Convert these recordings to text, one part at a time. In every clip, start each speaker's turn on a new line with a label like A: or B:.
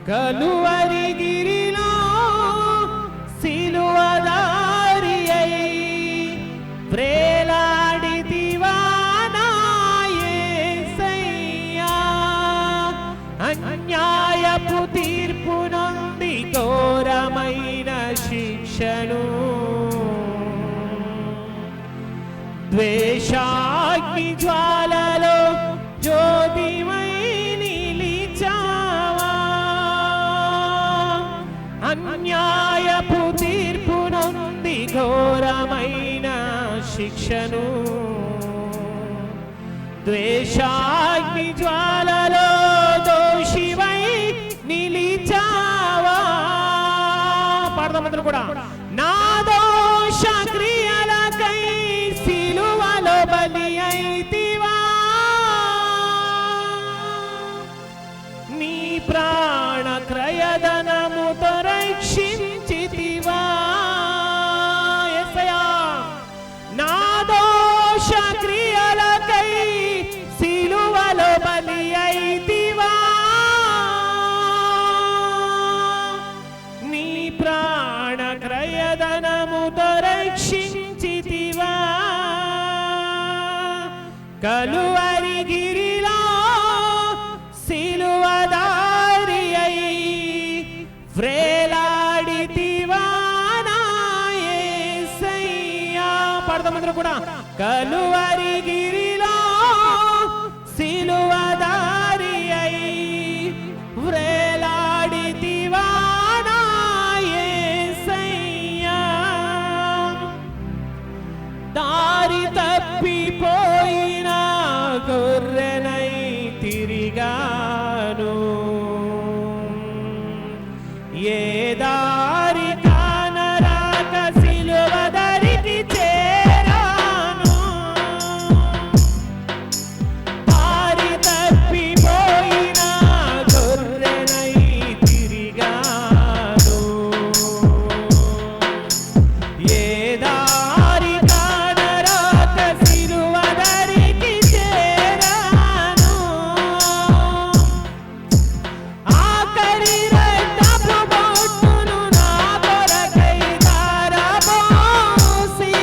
A: కలువరి గిరిలో సిలువదారి అయి ప్రేలాడితివా నా యేసయ్యా. అన్యాయపు తీర్పు నుండి ఘోరమైన శిక్షను ద్వేషాగ్ని జ్వాలలో జ్యోతిమై నిలిచావా. అన్యాయపు తీర్పు నుండి ఘోరమైన శిక్షను ద్వేషాగ్ని జ్వాలలో దోషివై నిలిచావా. పాడదామందరూ కూడా. నా దోష క్రియలకై సిలువలో బలి అయితివా, నీ ప్రాణ క్రయధనముతో రక్షించితివా. యేసయ్యా, నా దోష క్రియలకై సిలువలో బలి అయితివా, నీ ప్రాణ క్రయధనముతో రక్షించితివా. కలువరి గిరిలో సిలువదారి అయి వ్రేలాడితివా నా యేసయ్యా. పాడదామందరూ కూడా. కలువరి గిరిలో సిలువదారి అయి వ్రేలాడితివా నా యేసయ్యా. దారి తప్పిపోయిన గొర్రెనై తిరిగాను, ఏ దారి కానరాక సిలువ దరికి చేరాను. దారి తప్పిపోయిన గొర్రెనై తిరిగాను, ఏ దారి కానరాక సిలువ దరికి చేరాను. ఆఖరి రక్తపు బొట్టును నా కొరకై ధారపోసి,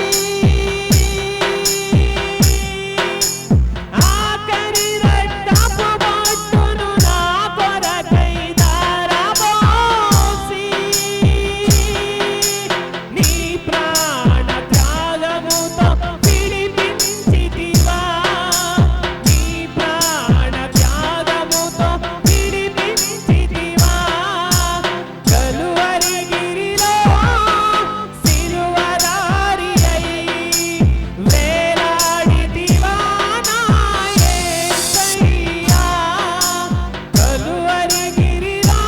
A: ఆఖరి రక్తపు బొట్టును నా కొరకై ధారపోసి, నీ ప్రాణ త్యాగముతో విడిపించితివా, నీ ప్రాణ త్యాగముతో విడిపించితివా. కలువరి గిరిలో సిలువదారి అయి వేలాడితివా నా యేసయ్యా. కలువరి గిరిలో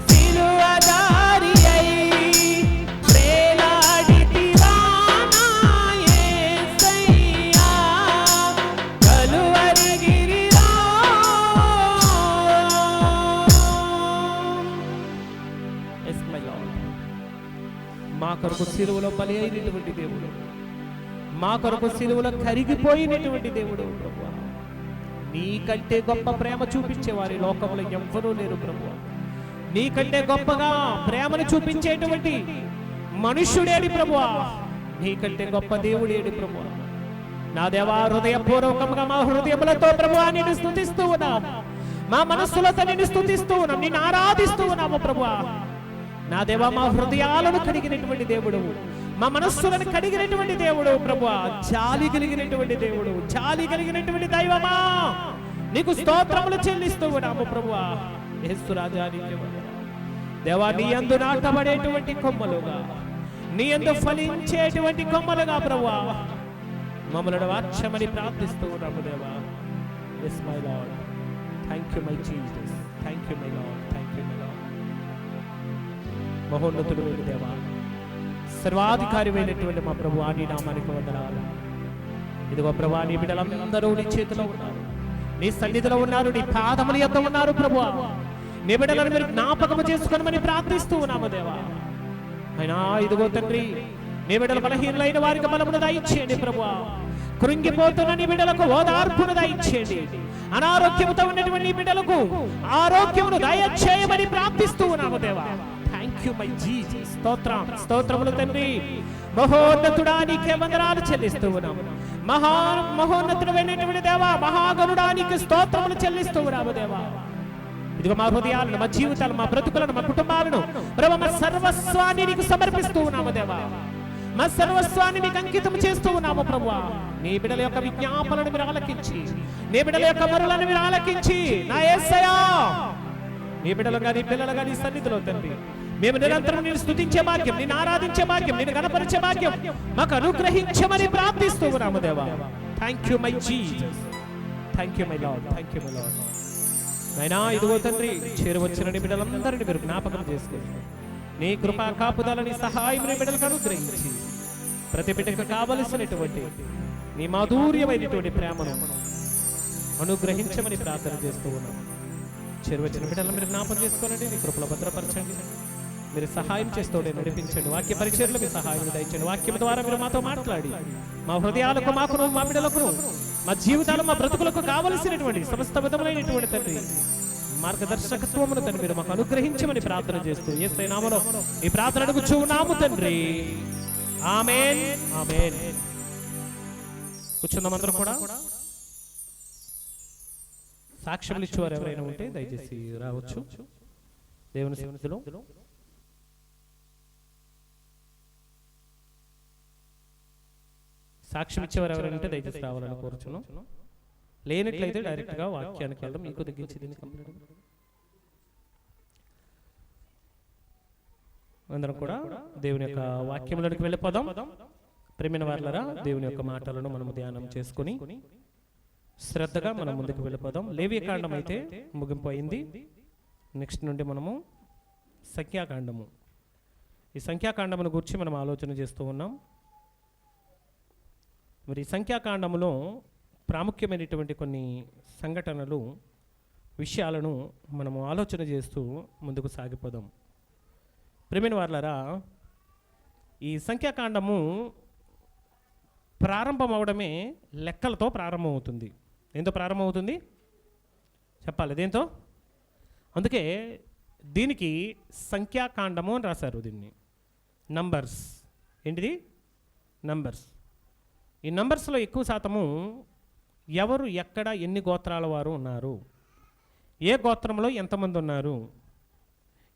A: సిలువదారి అయి వేలాడితివా నా యేసయ్యా. కలువరి గిరిలో. Yes, my Lord. మా కొరకు సిలువలో బలి అయినటువంటి దేవుడు, మా కొరకు సిలువలో కరిగిపోయినటువంటి దేవుడు ప్రభువా. నీకంటే గొప్ప ప్రేమ చూపించేవారి లోకంలో ఎవ్వరూ లేరు ప్రభువా. నీకంటే గొప్పగా ప్రేమను చూపించేటువంటి మనుష్యుడేడి ప్రభువా, నీకంటే గొప్ప దేవుడేడి ప్రభువా. నా దేవా, హృదయపూర్వకంగా మా హృదయములతో ప్రభువా నిన్ను స్తుతిస్తూ ఉన్నాం, మా మనస్సులతో నిన్ను స్తుతిస్తూ ఉన్నాం, నిన్ను ఆరాధిస్తూ ఉన్నాము ప్రభువా. నా దేవా, మా హృదయాలను కడిగినటువంటి దేవుడు, మా మనస్సులను కడిగినటువంటి దేవుడు ప్రభువా. జాలి కలిగినటువంటి దేవుడు, జాలి కలిగినటువంటి దైవమా, నీకు స్తోత్రములు చెల్లిస్తూ ఉన్నాము ప్రభువా. యేసు రాజా, నీకే వందనాలు. దేవా, నీ యందు నాటబడేటువంటి కొమ్మలుగా, నీ యందు ఫలించేటువంటి కొమ్మలుగా ప్రభువా మమ్మలను వార్చమని ప్రార్థిస్తూ ఉన్నాము దేవా. Yes, my Lord. Thank you, my Jesus. Thank you, my Lord. Thank you, my Lord. మహోన్నతుడు దేవా, సర్వాధికారి అయినటువంటి మా ప్రభువా, నీ నామానికి వందనాలు. ఇదిగో ప్రభువా, నీ బిడ్డలందరూ నీ చేతిలో ఉన్నారు, నీ సన్నిధిలో ఉన్నారు, నీ పాదముల యొద్ద ఉన్నారు ప్రభువా. నీ బిడ్డలను మీరు జ్ఞాపకము చేసుకోమని ప్రార్థిస్తూ ఉన్నాము దేవా. అయినా ఇదిగో తండ్రి, నీ బిడ్డలు బలహీనులైన వారికి బలమును దయచేయండి ప్రభువా. కృంగిపోతున్న నీ బిడ్డలకు ఓదార్పును దయచేయండి. అనారోగ్యముతో ఉన్నటువంటి బిడ్డలకు ఆరోగ్యమును దయచేయమని ప్రార్థిస్తూ ఉన్నాము దేవా. Thank you my Jesus. స్తోత్రములు తండ్రి. మహోన్నతుడా నీకే వందనాలు చెల్లిస్తూ ఉన్నాము. మహోన్నతుడైనటువంటి దేవా, మహాగణుడా నీకు స్తోత్రములు చెల్లిస్తూ ఉన్నాము దేవా. ఇదిగో మా హృదయాలను, మా జీవితాలు, మా బ్రతుకులను, మా కుటుంబాలను ప్రభు మా సర్వస్వాన్ని నీకు సమర్పిస్తూ ఉన్నాము దేవా. మా సర్వస్వాన్ని నీకు అంకితం చేస్తూ ఉన్నాము ప్రభువా. నీ బిడ్డల యొక్క విజ్ఞాపనను మీరు ఆలకించి, నీ బిడ్డల యొక్క మొరలను మీరు ఆలకించి, నా యేసయ్యా నీ బిడ్డలుగా, నీ పిల్లలుగా నీ సన్నిధిలో తండ్రి మేము నిరంతరం నేను స్తుతించే భాగ్యం, నేను ఆరాధించే భాగ్యం, నేను గణపరిచే భాగ్యం మాకు అనుగ్రహించమని ప్రార్థిస్తూ ఉన్నాము దేవా. Thank you my Jesus. Thank you my lord. Thank you my lord. అయినా ఇదిగో తండ్రి, చేరువచ్చిన నీ బిడ్డలందరినీ మీరు జ్ఞాపకం చేసుకుని నీ కృపా కాపుదలని సహాయం నీ బిడ్డలకు అనుగ్రహించి ప్రతి బిడ్డకు కావలసినటువంటి నీ మాధుర్యమైనటువంటి ప్రేమను అనుగ్రహించమని ప్రార్థన చేస్తూ ఉన్నాం. చేరువచ్చిన బిడ్డలను మీరు జ్ఞాపకం చేసుకోనండి, నీ కృపలో భద్రపరచండి, మీరు సహాయం చేస్తూ నడిపించండి. వాక్య పరిచర్లు మీ సహాయం దయచండి. వాక్యం ద్వారా మీరు మాతో మాట్లాడి మా హృదయాలకు, మాకును, మా బిడ్డలకు, మా జీవితాలు, మా బ్రతుకులకు కావలసినటువంటి సమస్త విధములైనటువంటి తండ్రి మార్గదర్శకత్వమును తండ్రి మీరు మాకు అనుగ్రహించమని ప్రార్థన చేస్తూ యేసయ్య నామములో ఈ ప్రార్థన అడుగుచున్నాము తండ్రి. ఆమేన్. ఆమేన్. కూర్చున్నాం అందరం కూడా. సాక్ష్యములు ఇచ్చేవారు ఎవరైనా ఉంటే దయచేసి రావచ్చు దేవుని సన్నిధిలో. సాక్ష్యం ఇచ్చేవారు ఎవరైనా ఉంటే దయచేసి రావాలని కోరుచున్నాం. లేనట్లయితే డైరెక్ట్ గా వాక్యానికి వెళ్ళడం మీకు తగ్గించి దీన్ని కంప్లీట్. అందరం కూడా దేవుని యొక్క వాక్యంలోకి వెళ్ళిపోదాం. ప్రేమైన వారలారా, దేవుని యొక్క మాటలను మనం ధ్యానం చేసుకుని శ్రద్ధగా మనం ముందుకు వెళ్ళిపోదాం. లేవియకాండం అయితే ముగింపు అయింది. నెక్స్ట్ నుండి మనము సంఖ్యాకాండము, ఈ సంఖ్యాకాండమును గురించి మనం ఆలోచన చేస్తూ ఉన్నాం. మరి సంఖ్యాకాండములో ప్రాముఖ్యమైనటువంటి కొన్ని సంఘటనలు, విషయాలను మనము ఆలోచన చేస్తూ ముందుకు సాగిపోదాం. ప్రేమైన వారలారా, ఈ సంఖ్యాకాండము ప్రారంభం అవడమే లెక్కలతో ప్రారంభమవుతుంది. దేంతో ప్రారంభమవుతుంది చెప్పాలి? దేంతో? అందుకే దీనికి సంఖ్యాకాండము అని రాశారు. దీన్ని నంబర్స్. ఏంటిది? నంబర్స్. ఈ నంబర్స్లో ఎక్కువ శాతము ఎవరు, ఎక్కడ, ఎన్ని గోత్రాల వారు ఉన్నారు, ఏ గోత్రంలో ఎంతమంది ఉన్నారు,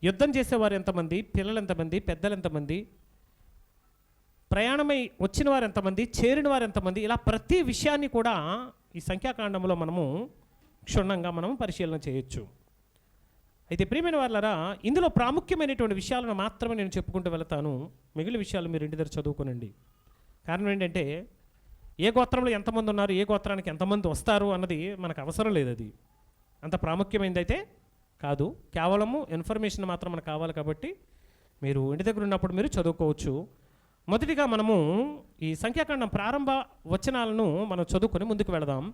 A: యుద్ధం చేసేవారు ఎంతమంది, పిల్లలు ఎంతమంది, పెద్దలు ఎంతమంది, ప్రయాణమై వచ్చిన వారు ఎంతమంది, చేరిన వారు ఎంతమంది, ఇలా ప్రతి విషయాన్ని కూడా ఈ సంఖ్యాకాండంలో మనము క్షుణ్ణంగా మనం పరిశీలన చేయొచ్చు. అయితే ప్రియమైన వారలారా, ఇందులో ప్రాముఖ్యమైనటువంటి విషయాలను మాత్రమే నేను చెప్పుకుంటూ వెళతాను. మిగిలిన విషయాలు మీరు ఇంటి దగ్గర చదువుకోనండి. కారణం ఏంటంటే ఏ గోత్రంలో ఎంతమంది ఉన్నారు, ఏ గోత్రానికి ఎంతమంది వస్తారు అన్నది మనకు అవసరం లేదు. అది అంత ప్రాముఖ్యమైనది అయితే కాదు. కేవలము ఇన్ఫర్మేషన్ మాత్రం మనకు కావాలి. కాబట్టి మీరు ఇంటి దగ్గర ఉన్నప్పుడు మీరు చదువుకోవచ్చు. మొదటిగా మనము ఈ సంఖ్యాకాండం ప్రారంభ వచనాలను మనం చదువుకొని ముందుకు వెళదాం.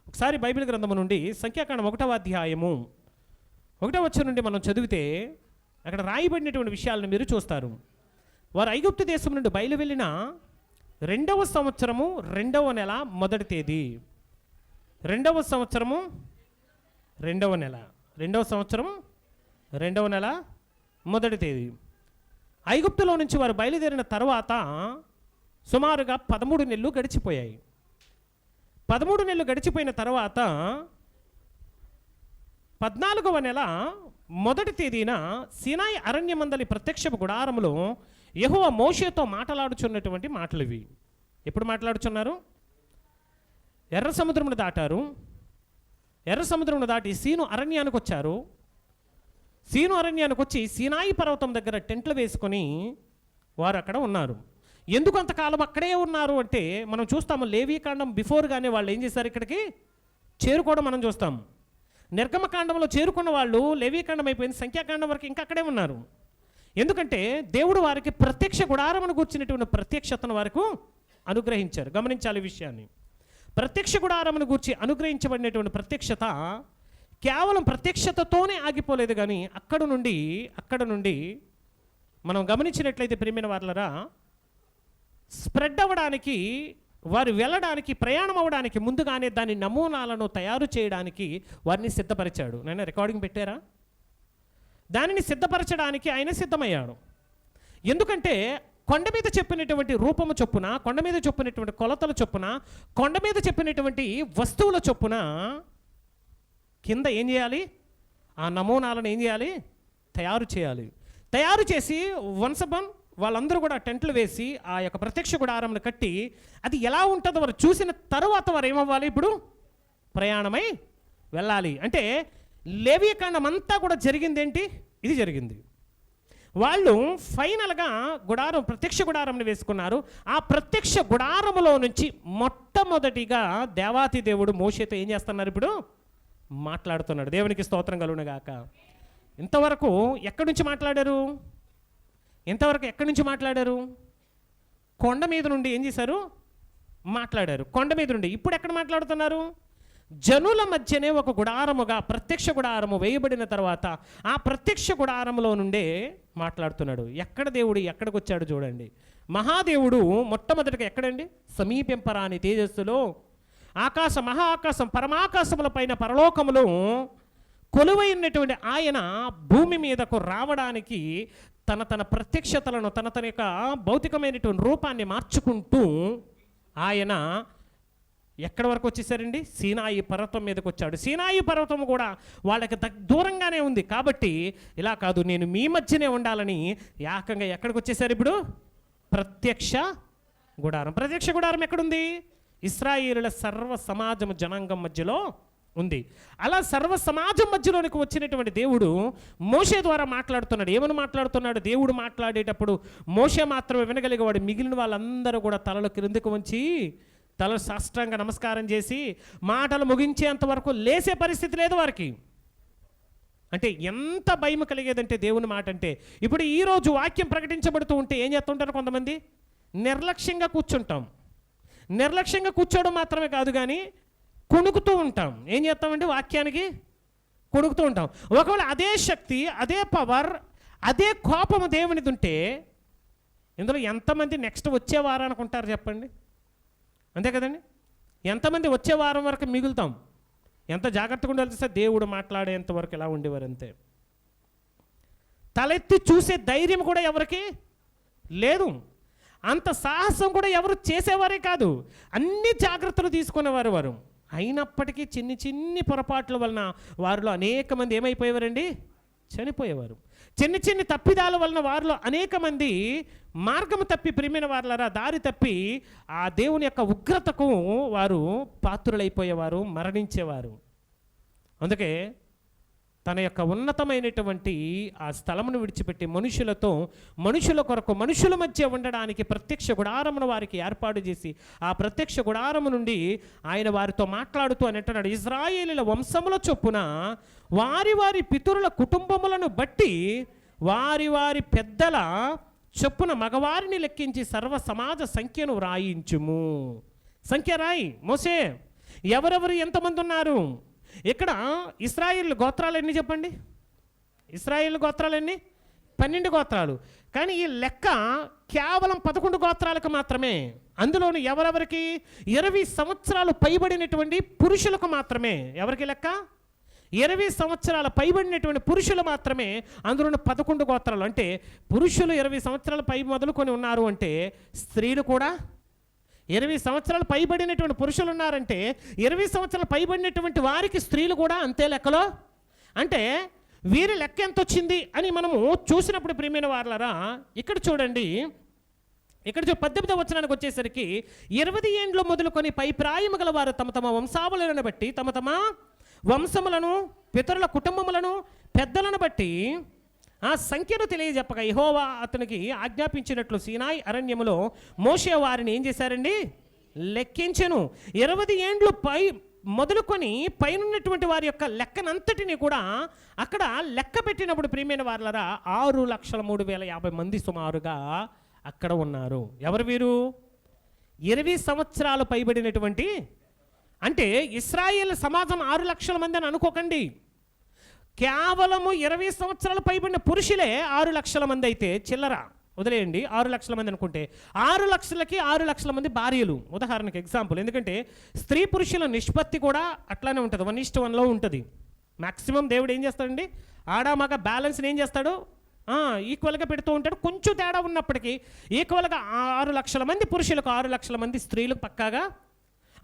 A: ఒకసారి బైబిల్ గ్రంథము నుండి సంఖ్యాకాండం 1వ అధ్యాయము 1వ వచనం నుండి మనం చదివితే అక్కడ రాయబడినటువంటి విషయాలను మీరు చూస్తారు. వారు ఐగుప్తు దేశం నుండి బయలు వెళ్ళిన 2వ సంవత్సరము 2వ నెల మొదటి తేదీ. 2వ సంవత్సరము 2వ నెల, 2వ సంవత్సరం 2వ నెల మొదటి తేదీ. ఐగుప్తులో నుంచి వారు బయలుదేరిన తర్వాత సుమారుగా 13 నెలలు గడిచిపోయాయి. 13 నెలలు గడిచిపోయిన తర్వాత 14వ నెల మొదటి తేదీన సీనాయి అరణ్యమందలి ప్రత్యక్షపు గుడారములో యెహోవా మోషేతో మాట్లాడుచున్నటువంటి మాటలు ఇవి. ఎప్పుడు మాట్లాడుచున్నారు? ఎర్ర సముద్రమును దాటారు. ఎర్ర సముద్రమును దాటి సీను అరణ్యానికి వచ్చారు. సీను అరణ్యానికి వచ్చి సీనాయి పర్వతం దగ్గర టెంట్లు వేసుకొని వారు అక్కడ ఉన్నారు. ఎందుకు అంతకాలం అక్కడే ఉన్నారు అంటే మనం చూస్తాము. లేవీకాండం బిఫోర్గానే వాళ్ళు ఏం చేశారు? ఇక్కడికి చేరుకోవడం మనం చూస్తాము. నిర్గమకాండంలో చేరుకున్న వాళ్ళు లేవీకాండం అయిపోయింది, సంఖ్యాకాండం వరకు ఇంకా అక్కడే ఉన్నారు. ఎందుకంటే దేవుడు వారికి ప్రత్యక్ష గుడారమును గూర్చినటువంటి ప్రత్యక్షతను వారికి అనుగ్రహించారు. గమనించాలి ఈ విషయాన్ని. ప్రత్యక్ష గుడారమును గూర్చి అనుగ్రహించబడినటువంటి ప్రత్యక్షత కేవలం ప్రత్యక్షతతోనే ఆగిపోలేదు, కానీ అక్కడ నుండి మనం గమనించినట్లయితే ప్రియమైన వారలారా, స్ప్రెడ్ అవ్వడానికి వారు వెళ్ళడానికి, ప్రయాణం అవ్వడానికి ముందుగానే దాని నమూనాలను తయారు చేయడానికి వారిని సిద్ధపరిచాడు. నేను రికార్డింగ్ పెట్టారా? దానిని సిద్ధపరచడానికి ఆయన సిద్ధమయ్యాడు. ఎందుకంటే కొండ మీద చెప్పినటువంటి రూపము చొప్పున, కొండ మీద చెప్పినటువంటి కొలతల చొప్పున, కొండ మీద చెప్పినటువంటి వస్తువుల చొప్పున కింద ఏం చేయాలి? ఆ నమూనాలను ఏం చేయాలి? తయారు చేయాలి. తయారు చేసి వన్సబన్ వాళ్ళందరూ కూడా టెంట్లు వేసి ఆ యొక్క ప్రత్యక్ష గుడారంను కట్టి అది ఎలా ఉంటుందో వారు చూసిన తరువాత వారు ఏమవ్వాలి? ఇప్పుడు ప్రయాణమై వెళ్ళాలి. అంటే లేవియకాండం అంతా కూడా జరిగింది ఏంటి? ఇది జరిగింది. వాళ్ళు ఫైనల్గా గుడారం, ప్రత్యక్ష గుడారంని వేసుకున్నారు. ఆ ప్రత్యక్ష గుడారములో నుంచి మొట్టమొదటిగా దేవాతి దేవుడు మోషేతో ఏం చేస్తున్నారు? ఇప్పుడు మాట్లాడుతున్నాడు. దేవునికి స్తోత్రం కలుగునుగాక. ఇంతవరకు ఎక్కడి నుంచి మాట్లాడారు? ఎక్కడి నుంచి మాట్లాడారు? కొండ మీద నుండి ఏం చేశారు? మాట్లాడారు. కొండ మీద నుండి. ఇప్పుడు ఎక్కడ మాట్లాడుతున్నారు? జనుల మధ్యనే ఒక గుడారముగా ప్రత్యక్ష గుడారము వేయబడిన తర్వాత ఆ ప్రత్యక్ష గుడారములో నుండే మాట్లాడుతున్నాడు. ఎక్కడ దేవుడు ఎక్కడికి వచ్చాడు చూడండి. మహాదేవుడు మొట్టమొదటిగా ఎక్కడండి? సమీపింపరాని తేజస్సులో మహా ఆకాశం పరమాకాశముల పైన పరలోకములో కొలువైనటువంటి ఆయన భూమి మీదకు రావడానికి తన ప్రత్యక్షతలను, తన యొక్క భౌతికమైనటువంటి రూపాన్ని మార్చుకుంటూ ఆయన ఎక్కడి వరకు వచ్చేసారండి? సీనాయి పర్వతం మీదకి వచ్చాడు. సీనాయి పర్వతం కూడా వాళ్ళకి దూరంగానే ఉంది కాబట్టి ఇలా కాదు, నేను మీ మధ్యనే ఉండాలని ఏకంగా ఎక్కడికి వచ్చేసారు? ఇప్పుడు ప్రత్యక్ష గుడారం. ప్రత్యక్ష గుడారం ఎక్కడుంది? ఇశ్రాయేలుల సర్వ సమాజం జనాంగం మధ్యలో ఉంది. అలా సర్వ సమాజం మధ్యలోనికి వచ్చినటువంటి దేవుడు మోషే ద్వారా మాట్లాడుతున్నాడు. ఏమని మాట్లాడుతున్నాడు? దేవుడు మాట్లాడేటప్పుడు మోషే మాత్రమే వినగలిగేవాడు. మిగిలిన వాళ్ళందరూ కూడా తలలు క్రిందకు వంచి తల సాష్టాంగ నమస్కారం చేసి మాటలు ముగించేంత వరకు లేసే పరిస్థితి లేదు వారికి. అంటే ఎంత భయం కలిగేదంటే దేవుని మాట అంటే. ఇప్పుడు ఈరోజు వాక్యం ప్రకటించబడుతూ ఉంటే ఏం చేస్తుంటారు కొంతమంది? నిర్లక్ష్యంగా కూర్చుంటాం. నిర్లక్ష్యంగా కూర్చోవడం మాత్రమే కాదు కానీ కొణుకుతూ ఉంటాం. ఏం చేస్తామండి? వాక్యానికి కొణుకుతూ ఉంటాం. ఒకవేళ అదే శక్తి, అదే పవర్, అదే కోపము దేవునిది ఉంటే ఇందులో ఎంతమంది నెక్స్ట్ వచ్చే వారానికి ఉంటారు చెప్పండి? అంతే కదండి. ఎంతమంది వచ్చే వారం వరకు మిగులుతాం? ఎంత జాగ్రత్తగా ఉండాలి సార్. దేవుడు మాట్లాడేంత వరకు ఎలా ఉండేవారు అంతే. తలెత్తి చూసే ధైర్యం కూడా ఎవరికి లేదు. అంత సాహసం కూడా ఎవరు చేసేవారే కాదు. అన్ని జాగ్రత్తలు తీసుకునేవారు వారు. అయినప్పటికీ చిన్ని పొరపాట్ల వలన వారిలో అనేక మంది ఏమైపోయేవారండి? చనిపోయేవారు. చిన్ని తప్పిదాల వలన వారిలో అనేక మంది మార్గము తప్పి, ప్రియమైన వారులారా, దారి తప్పి ఆ దేవుని యొక్క ఉగ్రతకు వారు పాత్రులైపోయేవారు, మరణించేవారు. అందుకే తన యొక్క ఉన్నతమైనటువంటి ఆ స్థలమును విడిచిపెట్టి మనుషుల కొరకు మనుషుల మధ్య ఉండడానికి ప్రత్యక్ష గుడారమును వారికి ఏర్పాటు చేసి ఆ ప్రత్యక్ష గుడారము నుండి ఆయన వారితో మాట్లాడుతూ అని అంటున్నాడు, ఇశ్రాయేలీల వంశముల చొప్పున వారి వారి పితరుల కుటుంబములను బట్టి వారి వారి పెద్దల చొప్పున మగవారిని లెక్కించి సర్వ సమాజ సంఖ్యను వ్రాయించుము. సంఖ్య రాయి మోసే. ఎవరెవరు ఎంతమంది ఉన్నారు? ఇక్కడ ఇశ్రాయేలు గోత్రాలు ఎన్ని చెప్పండి? ఇశ్రాయేలు గోత్రాలు ఎన్ని? 12 గోత్రాలు. కానీ ఈ లెక్క కేవలం 11 గోత్రాలకు మాత్రమే. అందులోని ఎవరెవరికి? 20 సంవత్సరాలు పైబడినటువంటి పురుషులకు మాత్రమే. ఎవరికి లెక్క? 20 సంవత్సరాల పైబడినటువంటి పురుషులు మాత్రమే. అందులోని 11 గోత్రాలు. అంటే పురుషులు 20 సంవత్సరాల పై మొదలుకొని ఉన్నారు అంటే స్త్రీలు కూడా 20 సంవత్సరాలు పైబడినటువంటి పురుషులు ఉన్నారంటే 20 సంవత్సరాలు పైబడినటువంటి వారికి స్త్రీలు కూడా అంతే లెక్కలో. అంటే వీరి లెక్క ఎంత వచ్చింది అని మనము చూసినప్పుడు ప్రియమైన వారలారా, ఇక్కడ చూడండి, ఇక్కడ 18వ వచనానికి వచ్చేసరికి 20 ఏండ్లు మొదలుకొని పై ప్రాయము గల వారు తమ తమ వంశావళులను బట్టి తమ తమ వంశములను, పితరుల కుటుంబములను, పెద్దలను బట్టి ఆ సంఖ్యను తెలియజెప్పగా యెహోవా అతనికి ఆజ్ఞాపించినట్లు సీనాయి అరణ్యములో మోషే వారిని ఏం చేశారండి? లెక్కించెను. 20 ఏండ్లు పై మొదలుకొని పైనున్నటువంటి వారి యొక్క లెక్కనంతటిని కూడా అక్కడ లెక్క పెట్టినప్పుడు ప్రియమైన వారలారా 6,03,050 మంది సుమారుగా అక్కడ ఉన్నారు. ఎవరు వీరు? 20 సంవత్సరాలు పైబడినటువంటి. అంటే ఇశ్రాయేల్ సమాజం 6 లక్షల మంది అని అనుకోకండి. కేవలము 20 సంవత్సరాలు పైబడిన పురుషులే 6 లక్షల మంది అయితే చిల్లర. వదిలేయండి, 6 లక్షల మంది అనుకుంటే 6 లక్షలకి 6 లక్షల మంది భార్యలు, ఉదాహరణకి ఎగ్జాంపుల్. ఎందుకంటే స్త్రీ పురుషుల నిష్పత్తి కూడా అట్లానే ఉంటుంది, 1:1లో ఉంటుంది. మ్యాక్సిమం దేవుడు ఏం చేస్తాడండి, ఆడామగ బ్యాలెన్స్ని ఏం చేస్తాడు, ఈక్వల్గా పెడుతూ ఉంటాడు. కొంచెం తేడా ఉన్నప్పటికీ ఈక్వల్గా 6 లక్షల మంది పురుషులకు, 6 లక్షల మంది స్త్రీలకు పక్కాగా,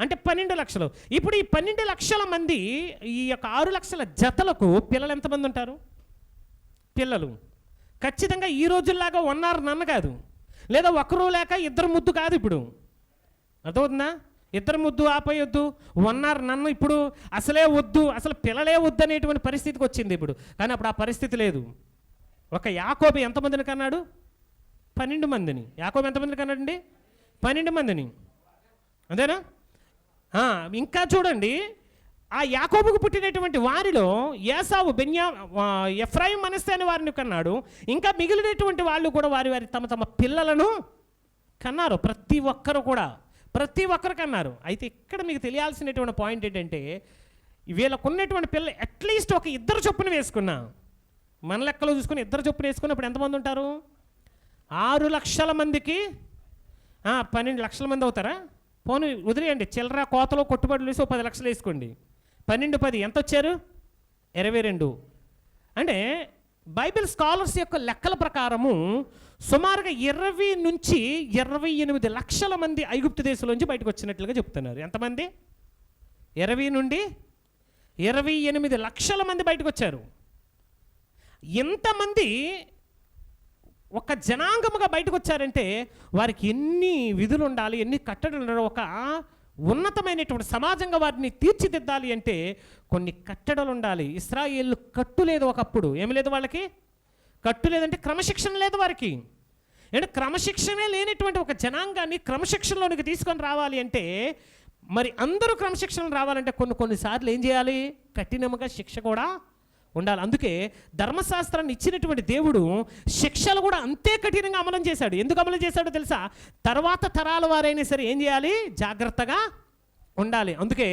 A: అంటే 12 లక్షలు. ఇప్పుడు ఈ 12 లక్షల మంది, ఈ యొక్క 6 లక్షల జతలకు పిల్లలు ఎంతమంది ఉంటారు? పిల్లలు ఖచ్చితంగా ఈ రోజుల్లాగా 1 or none కాదు, లేదా ఒకరు లేక 2 ముద్దు కాదు. ఇప్పుడు అర్థమవుతుందా? 2 ముద్దు ఆపేయొద్దు, 1 or none. ఇప్పుడు అసలే వద్దు, అసలు పిల్లలే వద్దు అనేటువంటి పరిస్థితికి వచ్చింది ఇప్పుడు. కానీ అప్పుడు ఆ పరిస్థితి లేదు. ఒక యాకోబు ఎంతమందిని కన్నాడు? 12 మందిని. యాకోబు ఎంతమందిని కన్నాడండి? 12 మందిని, అంతేనా? ఇంకా చూడండి, ఆ యాకోబుకు పుట్టినటువంటి వారిలో ఏసావు, ఎఫ్రాయిం, మనస్సే అనే వారిని కన్నాడు. ఇంకా మిగిలినటువంటి వాళ్ళు కూడా వారి తమ తమ పిల్లలను కన్నారు. ప్రతి ఒక్కరు కన్నారు. అయితే ఇక్కడ మీకు తెలియాల్సినటువంటి పాయింట్ ఏంటంటే, వీళ్ళకు ఉన్నటువంటి పిల్లలు అట్లీస్ట్ ఒక 2 చొప్పున వేసుకున్నా, మన లెక్కలో చూసుకుని 2 చొప్పున వేసుకున్నప్పుడు ఎంతమంది ఉంటారు? 6 లక్షల మందికి 12 లక్షల మంది అవుతారా? పోనీ వదిలేయండి, చిల్లర కోతలో కొట్టుబడులు వేసి 10 లక్షలు వేసుకోండి. 12 10 ఎంత వచ్చారు? 22. అంటే బైబిల్ స్కాలర్స్ యొక్క లెక్కల ప్రకారము సుమారుగా 20 నుంచి 28 లక్షల మంది ఐగుప్తు దేశంలోంచి బయటకు వచ్చినట్లుగా చెప్తున్నారు. ఎంతమంది? 20 నుండి 28 లక్షల మంది బయటకు వచ్చారు. ఎంతమంది ఒక జనాంగముగా బయటకు వచ్చారంటే వారికి ఎన్ని విధులు ఉండాలి, ఎన్ని కట్టడలు ఉండాలి. ఒక ఉన్నతమైనటువంటి సమాజంగా వారిని తీర్చిదిద్దాలి అంటే కొన్ని కట్టడలు ఉండాలి. ఇశ్రాయేలు కట్టు లేదు, ఒకప్పుడు ఏమి లేదు, వాళ్ళకి కట్టు లేదంటే క్రమశిక్షణ లేదు వారికి. అంటే క్రమశిక్షణే లేనటువంటి ఒక జనాంగాన్ని క్రమశిక్షణలోనికి తీసుకొని రావాలి అంటే, మరి అందరూ క్రమశిక్షణ రావాలంటే కొన్నిసార్లు ఏం చేయాలి? కఠినముగా శిక్ష కూడా ఉండాలి. అందుకే ధర్మశాస్త్రాన్ని ఇచ్చినటువంటి దేవుడు శిక్షలు కూడా అంతే కఠినంగా అమలు చేశాడు. ఎందుకు అమలు చేశాడో తెలుసా? తర్వాత తరాల వారైనా సరే ఏం చేయాలి? జాగ్రత్తగా ఉండాలి. అందుకే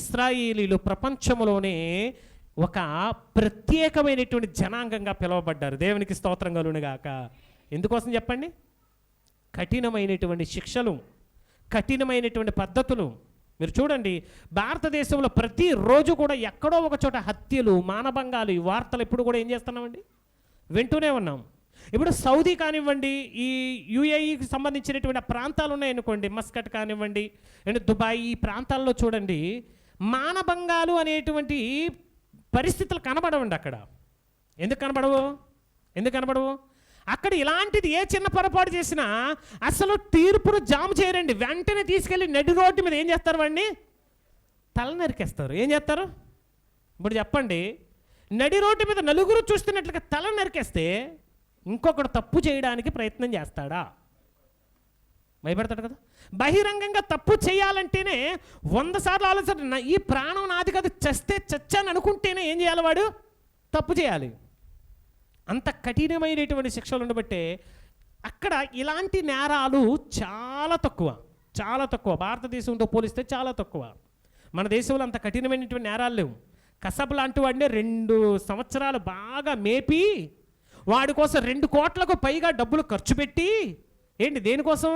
A: ఇశ్రాయేలీలు ప్రపంచంలోనే ఒక ప్రత్యేకమైనటువంటి జనాంగంగా పిలువబడ్డారు. దేవునికి స్తోత్రం కలుగునుగాక. ఎందుకోసం చెప్పండి? కఠినమైనటువంటి శిక్షలు, కఠినమైనటువంటి పద్ధతులు. మీరు చూడండి, భారతదేశంలో ప్రతిరోజు కూడా ఎక్కడో ఒక చోట హత్యలు, మానభంగాలు, ఈ వార్తలు ఎప్పుడు కూడా ఏం చేస్తున్నామండి? వింటూనే ఉన్నాం. ఇప్పుడు సౌదీ కానివ్వండి, ఈ యుఏఈకి సంబంధించినటువంటి ప్రాంతాలు ఉన్నాయనుకోండి, మస్కట్ కానివ్వండి, అండ్ దుబాయ్, ఈ ప్రాంతాల్లో చూడండి మానభంగాలు అనేటువంటి పరిస్థితులు కనబడవండి అక్కడ. ఎందుకు కనబడవు? అక్కడ ఇలాంటిది ఏ చిన్న పొరపాటు చేసినా అసలు తీర్పును జాము చేయరండి. వెంటనే తీసుకెళ్ళి నడి రోడ్డు మీద ఏం చేస్తారు? వాడిని తల నరికేస్తారు. ఏం చేస్తారు? ఇప్పుడు చెప్పండి, నడి రోడ్డు మీద నలుగురు చూస్తున్నట్లుగా తల నరికేస్తే ఇంకొకడు తప్పు చేయడానికి ప్రయత్నం చేస్తాడా? భయపడతాడు కదా. బహిరంగంగా తప్పు చేయాలంటేనే 100 సార్లు ఆలోచన. ఈ ప్రాణం నాది కాదు, చస్తే చచ్చాను అనుకుంటేనే ఏం చేయాలి? వాడు తప్పు చేయాలి. అంత కఠినమైనటువంటి శిక్షలు ఉండబట్టే అక్కడ ఇలాంటి నేరాలు చాలా తక్కువ. భారతదేశంతో పోలిస్తే చాలా తక్కువ. మన దేశంలో అంత కఠినమైనటువంటి నేరాలు లేవు. కసబ్ లాంటి వాడిని 2 సంవత్సరాలు బాగా మేపి వాడి కోసం 2 కోట్లకు పైగా డబ్బులు ఖర్చు పెట్టి, ఏంటి దేనికోసం?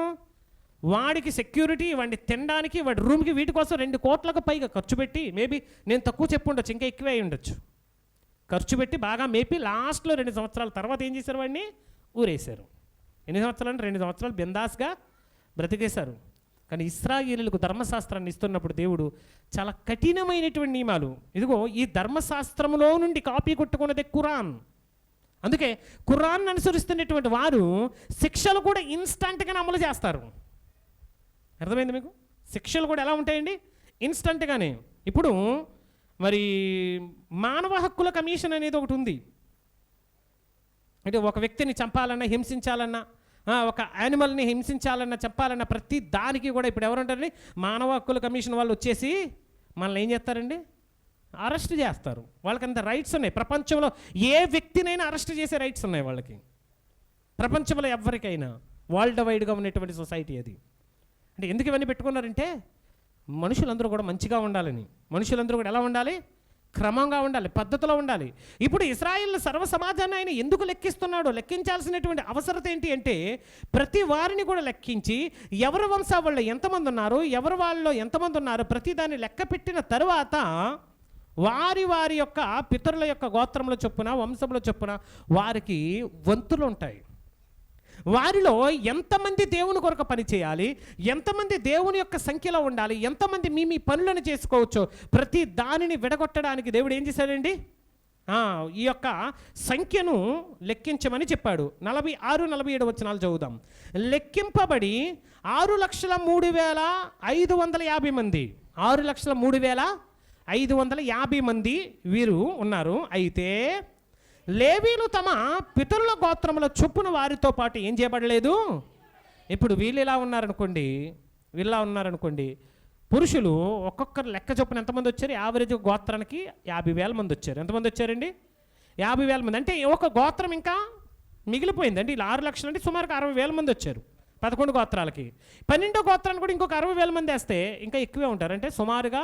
A: వాడికి సెక్యూరిటీ, వాడిని తినడానికి, వాడి రూమ్కి, వీటి కోసం 2 కోట్లకు పైగా ఖర్చు పెట్టి, మేబీ నేను తక్కువ చెప్పుండొచ్చు, ఇంకా ఎక్కువే అయి ఉండొచ్చు, ఖర్చు పెట్టి బాగా మేపి లాస్ట్లో 2 సంవత్సరాల తర్వాత ఏం చేశారు? వాడిని ఊరేశారు. ఎన్ని సంవత్సరాలు? 2 సంవత్సరాలు బిందాస్గా బ్రతికేశారు. కానీ ఇశ్రాయేలీయులకు ధర్మశాస్త్రాన్ని ఇస్తున్నప్పుడు దేవుడు చాలా కఠినమైనటువంటి నియమాలు. ఇదిగో ఈ ధర్మశాస్త్రంలో నుండి కాపీ కొట్టుకున్నదే ఖురాన్. అందుకే ఖురాన్ అనుసరిస్తున్నటువంటి వారు శిక్షలు కూడా ఇన్స్టంట్గానే అమలు చేస్తారు. అర్థమైంది మీకు? శిక్షలు కూడా ఎలా ఉంటాయండి? ఇన్స్టంట్గానే. ఇప్పుడు మరి మానవ హక్కుల కమిషన్ అనేది ఒకటి ఉంది. అంటే ఒక వ్యక్తిని చంపాలన్నా, హింసించాలన్నా, ఒక యానిమల్ని హింసించాలన్నా, చెప్పాలన్నా, ప్రతి దానికి కూడా ఇప్పుడు ఎవరుంటారండి? మానవ హక్కుల కమిషన్ వాళ్ళు వచ్చేసి మనల్ని ఏం చేస్తారండి? అరెస్ట్ చేస్తారు. వాళ్ళకి అంత రైట్స్ ఉన్నాయి. ప్రపంచంలో ఏ వ్యక్తినైనా అరెస్ట్ చేసే రైట్స్ ఉన్నాయి వాళ్ళకి. ప్రపంచంలో ఎవరికైనా వరల్డ్ వైడ్గా ఉన్నటువంటి సొసైటీ అది. అంటే ఎందుకు ఇవన్నీ పెట్టుకున్నారంటే మనుషులందరూ కూడా మంచిగా ఉండాలని. మనుషులందరూ కూడా ఎలా ఉండాలి? క్రమంగా ఉండాలి, పద్ధతిలో ఉండాలి. ఇప్పుడు ఇశ్రాయేల్ సర్వ సమాజాన్ని ఆయన ఎందుకు లెక్కిస్తున్నాడు? లెక్కించాల్సినటువంటి అవసరత ఏంటి అంటే, ప్రతి వారిని కూడా లెక్కించి ఎవరి వంశావళిలో ఎంతమంది ఉన్నారు, ఎవరి వాళ్ళలో ఎంతమంది ఉన్నారు, ప్రతి దాన్ని లెక్క పెట్టిన తర్వాత వారి వారి యొక్క పితరుల యొక్క గోత్రంలో చొప్పున, వంశంలో చొప్పున వారికి వంతులు ఉంటాయి. వారిలో ఎంతమంది దేవుని కొరకు పని చేయాలి, ఎంతమంది దేవుని యొక్క సంఖ్యలో ఉండాలి, ఎంతమంది మీ పనులను చేసుకోవచ్చు, ప్రతి దానిని విడగొట్టడానికి దేవుడు ఏం చేశాడండి? ఈ యొక్క సంఖ్యను లెక్కించమని చెప్పాడు. 46-47 వచనాలు చదువుదాం. లెక్కింపబడి 6,03,550 మంది, 6,03,550 మంది వీరు ఉన్నారు. అయితే లేవీలు తమ పితరుల గోత్రముల చొప్పున వారితో పాటు ఏం చేయబడలేదు. ఇప్పుడు వీళ్ళు ఇలా ఉన్నారనుకోండి, పురుషులు ఒక్కొక్కరు లెక్క చొప్పున ఎంతమంది వచ్చారు? యావరేజ్ గోత్రానికి 50,000 మంది వచ్చారు. ఎంతమంది వచ్చారండి? 50,000 మంది. అంటే ఒక గోత్రం ఇంకా మిగిలిపోయిందండి. ఇలా 6 లక్షలు అంటే సుమారుగా 60,000 మంది వచ్చారు 11 గోత్రాలకి. 12వ గోత్రానికి కూడా ఇంకొక 60,000 మంది వేస్తే ఇంకా ఎక్కువే ఉంటారు. అంటే సుమారుగా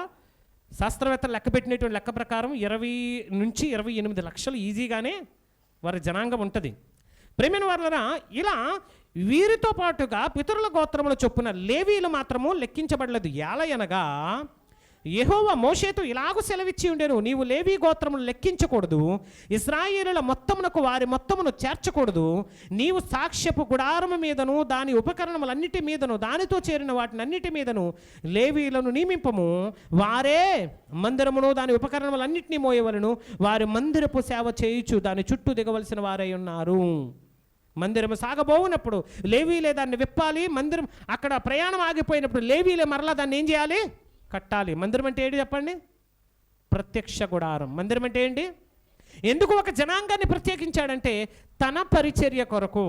A: శాస్త్రవేత్తలు లెక్క పెట్టినటువంటి లెక్క ప్రకారం 20 నుంచి 28 లక్షలు ఈజీగానే వారి జనాంగం ఉంటుంది. ప్రేమైన వారలారా, ఇలా వీరితో పాటుగా పితరుల గోత్రముల చొప్పున లేవీలు మాత్రము లెక్కించబడలేదు. ఏలయనగా యెహోవా మోషేతో ఇలాగూ సెలవిచ్చి ఉండెను, నీవు లేవీ గోత్రములు లెక్కించకూడదు, ఇశ్రాయేలుల మొత్తమునకు వారి మొత్తమును చేర్చకూడదు. నీవు సాక్ష్యపు గుడారము మీదను దాని ఉపకరణములన్నిటి మీదను దానితో చేరిన వాటిని అన్నిటి మీదను లేవీలను నియమింపము. వారే మందిరమును దాని ఉపకరణములన్నింటినీ మోయవలను. వారి మందిరపు సేవ చేయుచు దాని చుట్టూ దిగవలసిన వారై ఉన్నారు. మందిరము సాగబోవునప్పుడు లేవీలే దాన్ని విప్పాలి. మందిరం అక్కడ ప్రయాణం ఆగిపోయినప్పుడు లేవీలే మరలా దాన్ని ఏం చేయాలి? కట్టాలి. మందిరం అంటే ఏంటి చెప్పండి? ప్రత్యక్ష గుడారం. మందిరం అంటే ఏంటి? ఎందుకు ఒక జనాంగాన్ని ప్రత్యేకించాడంటే తన పరిచర్య కొరకు.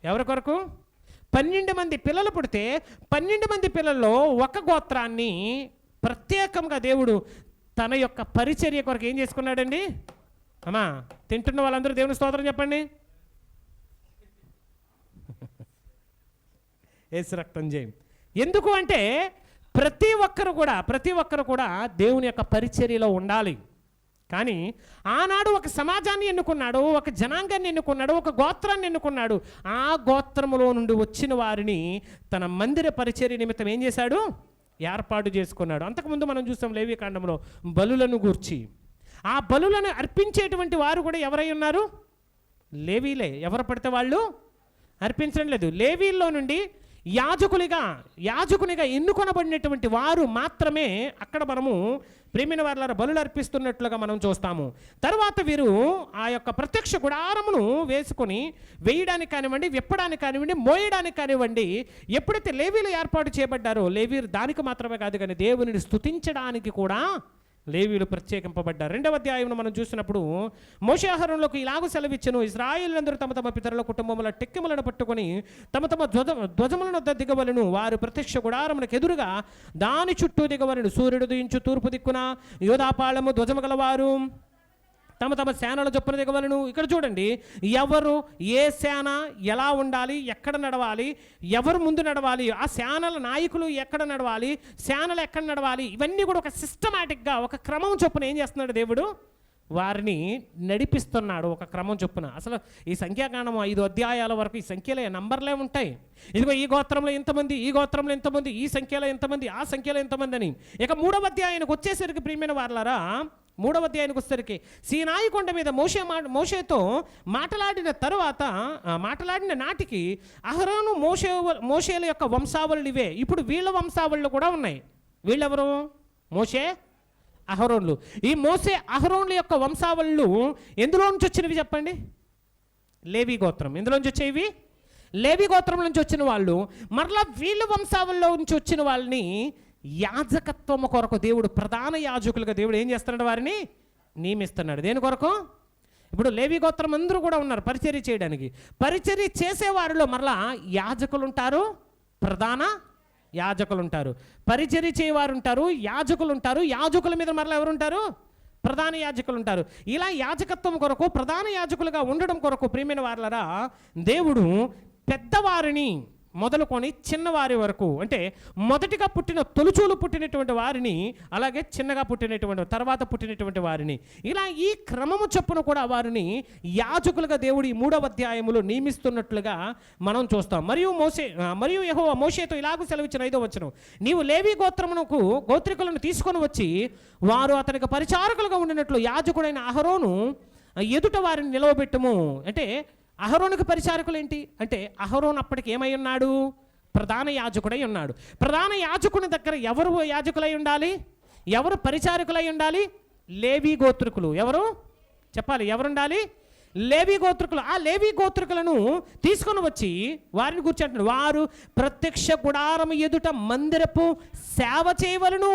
A: ఎవరి కొరకు? 12 మంది పిల్లలు పుడితే 12 మంది పిల్లల్లో ఒక గోత్రాన్ని ప్రత్యేకంగా దేవుడు తన యొక్క పరిచర్య కొరకు ఏం చేసుకున్నాడండి? అమ్మా, తింటున్న వాళ్ళందరూ దేవుని స్తోత్రం చెప్పండి. ఏసు రక్తం చేయం. ఎందుకు అంటే ప్రతి ఒక్కరు కూడా దేవుని యొక్క పరిచర్యలో ఉండాలి. కానీ ఆనాడు ఒక సమాజాన్ని ఎన్నుకున్నాడు, ఒక జనాంగాన్ని ఎన్నుకున్నాడు, ఒక గోత్రాన్ని ఎన్నుకున్నాడు. ఆ గోత్రములో నుండి వచ్చిన వారిని తన మందిర పరిచర్య నిమిత్తం ఏం చేశాడు? ఏర్పాటు చేసుకున్నాడు. అంతకుముందు మనం చూస్తాం లేవీకాండంలో బలులను గూర్చి. ఆ బలులను అర్పించేటువంటి వారు కూడా ఎవరై ఉన్నారు? లేవీలే. ఎవరు పడితే వాళ్ళు అర్పించడం లేదు. లేవీల్లో నుండి యాజకునిగా ఎన్నుకొనబడినటువంటి వారు మాత్రమే అక్కడ మనము ప్రేమిన వారులారా బలులు అర్పిస్తున్నట్లుగా మనం చూస్తాము. తర్వాత వీరు ఆ యొక్క ప్రత్యక్ష గుడారమును వేయడానికి కానివ్వండి, విప్పడానికి కానివ్వండి, మోయడానికి కానివ్వండి, ఎప్పుడైతే లేవీలు ఏర్పాటు చేయబడ్డారో లేవీలు దానికి మాత్రమే కాదు కానీ దేవునిని స్తుతించడానికి కూడా లేవీలు ప్రత్యేకింపబడ్డారు. 2వ అధ్యాయంలో మనం చూసినప్పుడు మోషే అహరోనులకు ఇలాగూ సెలవిచ్చెను, ఇశ్రాయేలులందరూ తమ తమ పితరుల కుటుంబముల టెక్కెములను పట్టుకొని తమ తమ ధ్వజములను దిగవలను. వారు ప్రత్యక్ష గుడారమునకు ఎదురుగా దాని చుట్టూ దిగవలను. సూర్యుడు ఉదయించు తూర్పు దిక్కున యోధాపాళము ధ్వజము గలవారు తమ తమ సేనల చొప్పున దిగవలను. ఇక్కడ చూడండి, ఎవరు ఏ సేన ఎలా ఉండాలి, ఎక్కడ నడవాలి, ఎవరు ముందు నడవాలి, ఆ సేనల నాయకులు ఎక్కడ నడవాలి, సేనలు ఎక్కడ నడవాలి, ఇవన్నీ కూడా ఒక సిస్టమాటిక్గా ఒక క్రమం చొప్పున ఏం చేస్తున్నాడు దేవుడు? వారిని నడిపిస్తున్నాడు ఒక క్రమం చొప్పున. అసలు ఈ సంఖ్యాకాండం 5 అధ్యాయాల వరకు ఈ సంఖ్యలే నంబర్లే ఉంటాయి. ఇదిగో ఈ గోత్రంలో ఎంతమంది, ఈ గోత్రంలో ఎంతమంది, ఈ సంఖ్యలో ఎంతమంది, ఆ సంఖ్యలో ఎంతమంది అని. ఇక 3వ అధ్యాయానికి వచ్చేసరికి ప్రియమైన వారలారా, 3వ అధ్యాయానికి వచ్చేసరికి సీనాయి కొండ మీద మోషేతో మాట్లాడిన నాటికి అహరోను మోషేల యొక్క వంశావళులు ఇవే. ఇప్పుడు వీళ్ళ వంశావళులు కూడా ఉన్నాయి. వీళ్ళెవరు? మోషే అహరోన్లు. ఈ మోసే అహరోన్ల యొక్క వంశావళులు ఎందులో నుంచి వచ్చినవి చెప్పండి? లేవీ గోత్రం. ఎందులో నుంచి వచ్చేవి? లేవీ గోత్రం నుంచి వచ్చిన వాళ్ళు. మరలా వీళ్ళ వంశావళిలో నుంచి వచ్చిన వాళ్ళని యాజకత్వం కొరకు దేవుడు, ప్రధాన యాజకులుగా దేవుడు ఏం చేస్తున్నాడు? వారిని నియమిస్తున్నాడు. దేని కొరకు? ఇప్పుడు లేవీ గోత్రం అందరూ కూడా ఉన్నారు పరిచర్య చేయడానికి. పరిచర్య చేసేవారిలో మరలా యాజకులు ఉంటారు, ప్రధాన యాజకులు ఉంటారు. పరిచర్య చేయవారు ఉంటారు, యాజకులు ఉంటారు. యాజకుల మీద మరలా ఎవరు ఉంటారు? ప్రధాన యాజకులు ఉంటారు. ఇలా యాజకత్వం కొరకు, ప్రధాన యాజకులుగా ఉండడం కొరకు ప్రియమైన వారలారా, దేవుడు పెద్దవారిని మొదలుకొని చిన్నవారి వరకు, అంటే మొదటిగా పుట్టిన తొలుచూలు పుట్టినటువంటి వారిని, అలాగే చిన్నగా పుట్టినటువంటి తర్వాత పుట్టినటువంటి వారిని, ఇలా ఈ క్రమము చొప్పున కూడా వారిని యాజకులుగా దేవుడు ఈ 3వ అధ్యాయములో నియమిస్తున్నట్లుగా మనం చూస్తాం. మరియు యెహోవా మోషేతో ఇలాగూ సెలవిచ్చిన 5వ వచనం, నీవు లేవి గోత్రమునకు గోత్రికులను తీసుకొని వచ్చి వారు అతనికి పరిచారకులుగా ఉండినట్లు యాజకుడైన అహరోను ఎదుట వారిని నిలవబెట్టుము. అంటే అహరోనుకు పరిచారకులు ఏంటి అంటే, అహరోను అప్పటికి ఏమై ఉన్నాడు? ప్రధాన యాజకుడై ఉన్నాడు. ప్రధాన యాజకుని దగ్గర ఎవరు యాజకులై ఉండాలి? ఎవరు పరిచారకులై ఉండాలి? లేవి గోత్రికులు. ఎవరు చెప్పాలి? ఎవరుండాలి? లేవి గోత్రికులు. ఆ లేవి గోత్రికులను తీసుకొని వచ్చి వారిని కూర్చుంటున్నారు, వారు ప్రత్యక్ష గుడారము ఎదుట మందిరపు సేవ చేయవలను,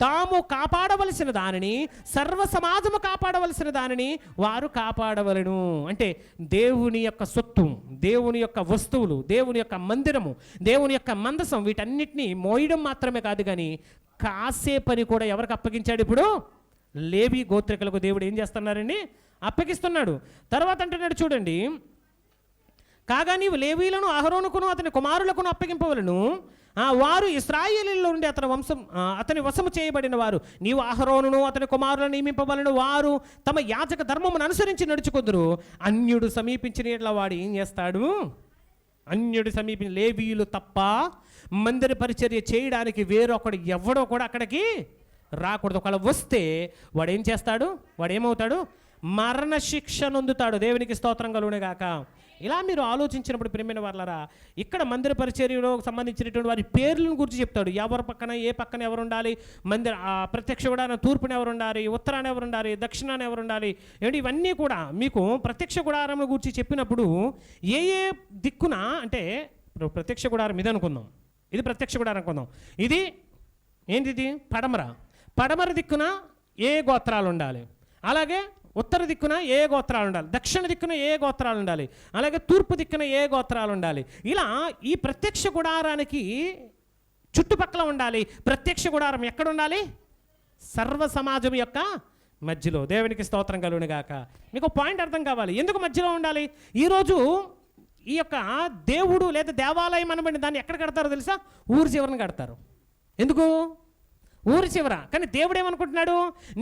A: తాము కాపాడవలసిన దానిని, సర్వ సమాజము కాపాడవలసిన దానిని వారు కాపాడవలను. అంటే దేవుని యొక్క సొత్తు, దేవుని యొక్క వస్తువులు, దేవుని యొక్క మందిరము, దేవుని యొక్క మందసం, వీటన్నిటినీ మోయడం మాత్రమే కాదు కానీ కాసే పని కూడా ఎవరికి అప్పగించాడు? ఇప్పుడు లేవి గోత్రికులకు దేవుడు ఏం చేస్తున్నారండి? అప్పగిస్తున్నాడు. తర్వాత అంటున్నాడు చూడండి, కాగా నీవు లేవీలను అహరోనుకును అతని కుమారులకును అప్పగింపవలను, వారు ఇశ్రాయేలీయుల నుండి అతని వశము చేయబడిన వారు. నీవు అహరోనును అతని కుమారులను నియమింపవలను, వారు తమ యాజక ధర్మమును అనుసరించి నడుచుకుందరు. అన్యుడు సమీపించిన ఎట్లా వాడు ఏం చేస్తాడు? అన్యుడు సమీపించిన లేవీయులు తప్ప మందిర పరిచర్య చేయడానికి వేరొకడు ఎవడో కూడా అక్కడికి రాకూడదు. ఒకవేళ వస్తే వాడు ఏం చేస్తాడు? వాడు ఏమవుతాడు? మరణ శిక్ష నొందుతాడు. దేవునికి స్తోత్రం కలుగును గాక. ఇలా మీరు ఆలోచించినప్పుడు ప్రియమైన వారలారా, ఇక్కడ మందిర పరిచర్యలో సంబంధించినటువంటి వారి పేర్లను గురించి చెప్తాడు. ఎవరి పక్కన ఏ పక్కన ఎవరు ఉండాలి, ప్రత్యక్ష గుడారం తూర్పున ఎవరు ఉండాలి, ఉత్తరాన ఎవరు ఉండాలి, దక్షిణాన ఎవరు ఉండాలి, ఏంటి ఇవన్నీ కూడా మీకు ప్రత్యక్ష గుడారం గురించి చెప్పినప్పుడు ఏ ఏ దిక్కున, అంటే ఇప్పుడు ప్రత్యక్ష గుడారం ఇది అనుకుందాం, ఇది ప్రత్యక్ష గుడారం అనుకుందాం, ఇది ఏంటిది? పడమర దిక్కున ఏ గోత్రాలు ఉండాలి, అలాగే ఉత్తర దిక్కున ఏ గోత్రాలు ఉండాలి, దక్షిణ దిక్కున ఏ గోత్రాలు ఉండాలి, అలాగే తూర్పు దిక్కున ఏ గోత్రాలు ఉండాలి. ఇలా ఈ ప్రత్యక్ష గుడారానికి చుట్టుపక్కల ఉండాలి. ప్రత్యక్ష గుడారం ఎక్కడ ఉండాలి? సర్వ సమాజం యొక్క మధ్యలో. దేవునికి స్తోత్రం కలుగును గాక. మీకు పాయింట్ అర్థం కావాలి, ఎందుకు మధ్యలో ఉండాలి? ఈరోజు ఈ యొక్క దేవుడు లేదా దేవాలయం అనబడి దాన్ని ఎక్కడ కడతారో తెలుసా? ఊరు చివరన కడతారు. ఎందుకు? ఊరి చివర. కానీ దేవుడు ఏమనుకుంటున్నాడు?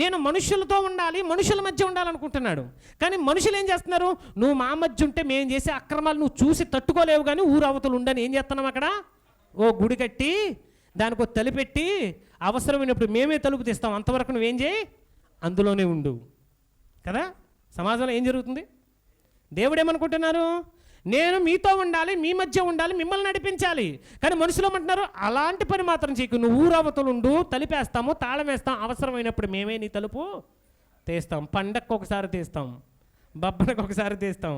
A: నేను మనుషులతో ఉండాలి, మనుషుల మధ్య ఉండాలనుకుంటున్నాడు. కానీ మనుషులు ఏం చేస్తున్నారు? నువ్వు మా మధ్య ఉంటే మేము చేసే అక్రమాలు నువ్వు చూసి తట్టుకోలేవు, కానీ ఊరు అవతలు ఉండని ఏం చేస్తున్నాం? అక్కడ ఓ గుడి కట్టి దానికి తలుపెట్టి అవసరమైనప్పుడు మేమే తలుపు తీస్తాం, అంతవరకు నువ్వేం చేయి, అందులోనే ఉండు కదా. సమాజంలో ఏం జరుగుతుంది? దేవుడు ఏమనుకుంటున్నారు? నేను మీతో ఉండాలి, మీ మధ్య ఉండాలి, మిమ్మల్ని నడిపించాలి. కానీ మనుషులు ఏమంటున్నారు? అలాంటి పని మాత్రం చేయకు, నువ్వు ఊరవతలు ఉండు, తలిపేస్తాము, తాళం వేస్తాం, అవసరమైనప్పుడు మేమే నీ తలుపు తీస్తాం. పండగకు ఒకసారి తీస్తాం, బబ్బనకు ఒకసారి తీస్తాం,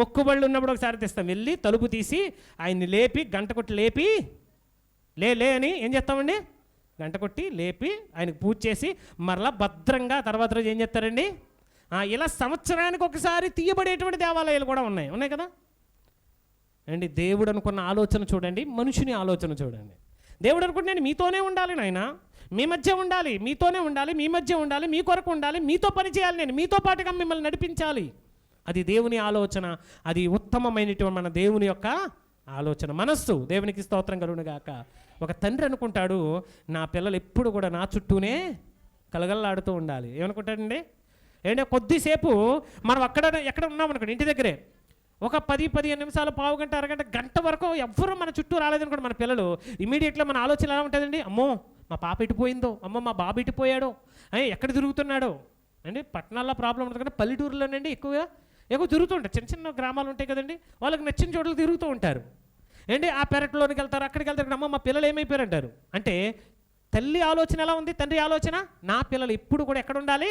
A: మొక్కుబళ్ళు ఉన్నప్పుడు ఒకసారి తీస్తాం. వెళ్ళి తలుపు తీసి ఆయన్ని లేపి గంట కొట్టి లేపి లే అని ఏం చేస్తామండి? గంట కొట్టి లేపి ఆయనకు పూజ చేసి మరలా భద్రంగా తర్వాత రోజు ఏం చేస్తారండి? ఇలా సంవత్సరానికి ఒకసారి తీయబడేటువంటి దేవాలయాలు కూడా ఉన్నాయి కదా అండి. దేవుడు అనుకున్న ఆలోచన చూడండి, మనుషుని ఆలోచన చూడండి. దేవుడు అనుకుంటే నేను మీతోనే ఉండాలి, నాయన మీ మధ్య ఉండాలి, మీతోనే ఉండాలి, మీ మధ్య ఉండాలి, మీ కొరకు ఉండాలి, మీతో పని చేయాలి, నేను మీతో పాటుగా మిమ్మల్ని నడిపించాలి. అది దేవుని ఆలోచన, అది ఉత్తమమైనటువంటి మన దేవుని యొక్క ఆలోచన, మనస్సు. దేవునికి స్తోత్రం కలుగును గాక. ఒక తండ్రి అనుకుంటాడు, నా పిల్లలు ఎప్పుడు కూడా నా చుట్టూనే కలగల్లాడుతూ ఉండాలి. ఏమనుకుంటాడండి? ఏంటంటే కొద్దిసేపు మనం ఎక్కడ ఉన్నామనుకోండి, ఇంటి దగ్గరే ఒక 10-15 నిమిషాలు, పావు గంట, అరగంట, గంట వరకు ఎవ్వరూ మన చుట్టూ రాలేదనుకోండి, మన పిల్లలు ఇమీడియట్గా మన ఆలోచన ఎలా ఉంటుందండి? అమ్మో మా పాప ఇటుపోయిందో, అమ్మో మా బాబు ఇటుపోయాడో, ఎక్కడ తిరుగుతున్నాడో అండి. పట్టణాల్లో ప్రాబ్లం ఉంటుంది కానీ పల్లెటూరులోనండి ఎక్కువ తిరుగుతూ ఉంటారు. చిన్న చిన్న గ్రామాలు ఉంటాయి కదండి, వాళ్ళకి నచ్చిన చోట్ల తిరుగుతూ ఉంటారు ఏంటి. ఆ పెరట్లోనికి వెళ్తారు, అక్కడికి వెళ్తారు, అమ్మ మా పిల్లలు ఏమైపోయారు అంటారు. అంటే తల్లి ఆలోచన ఎలా ఉంది, తండ్రి ఆలోచన? నా పిల్లలు ఎప్పుడు కూడా ఎక్కడ ఉండాలి?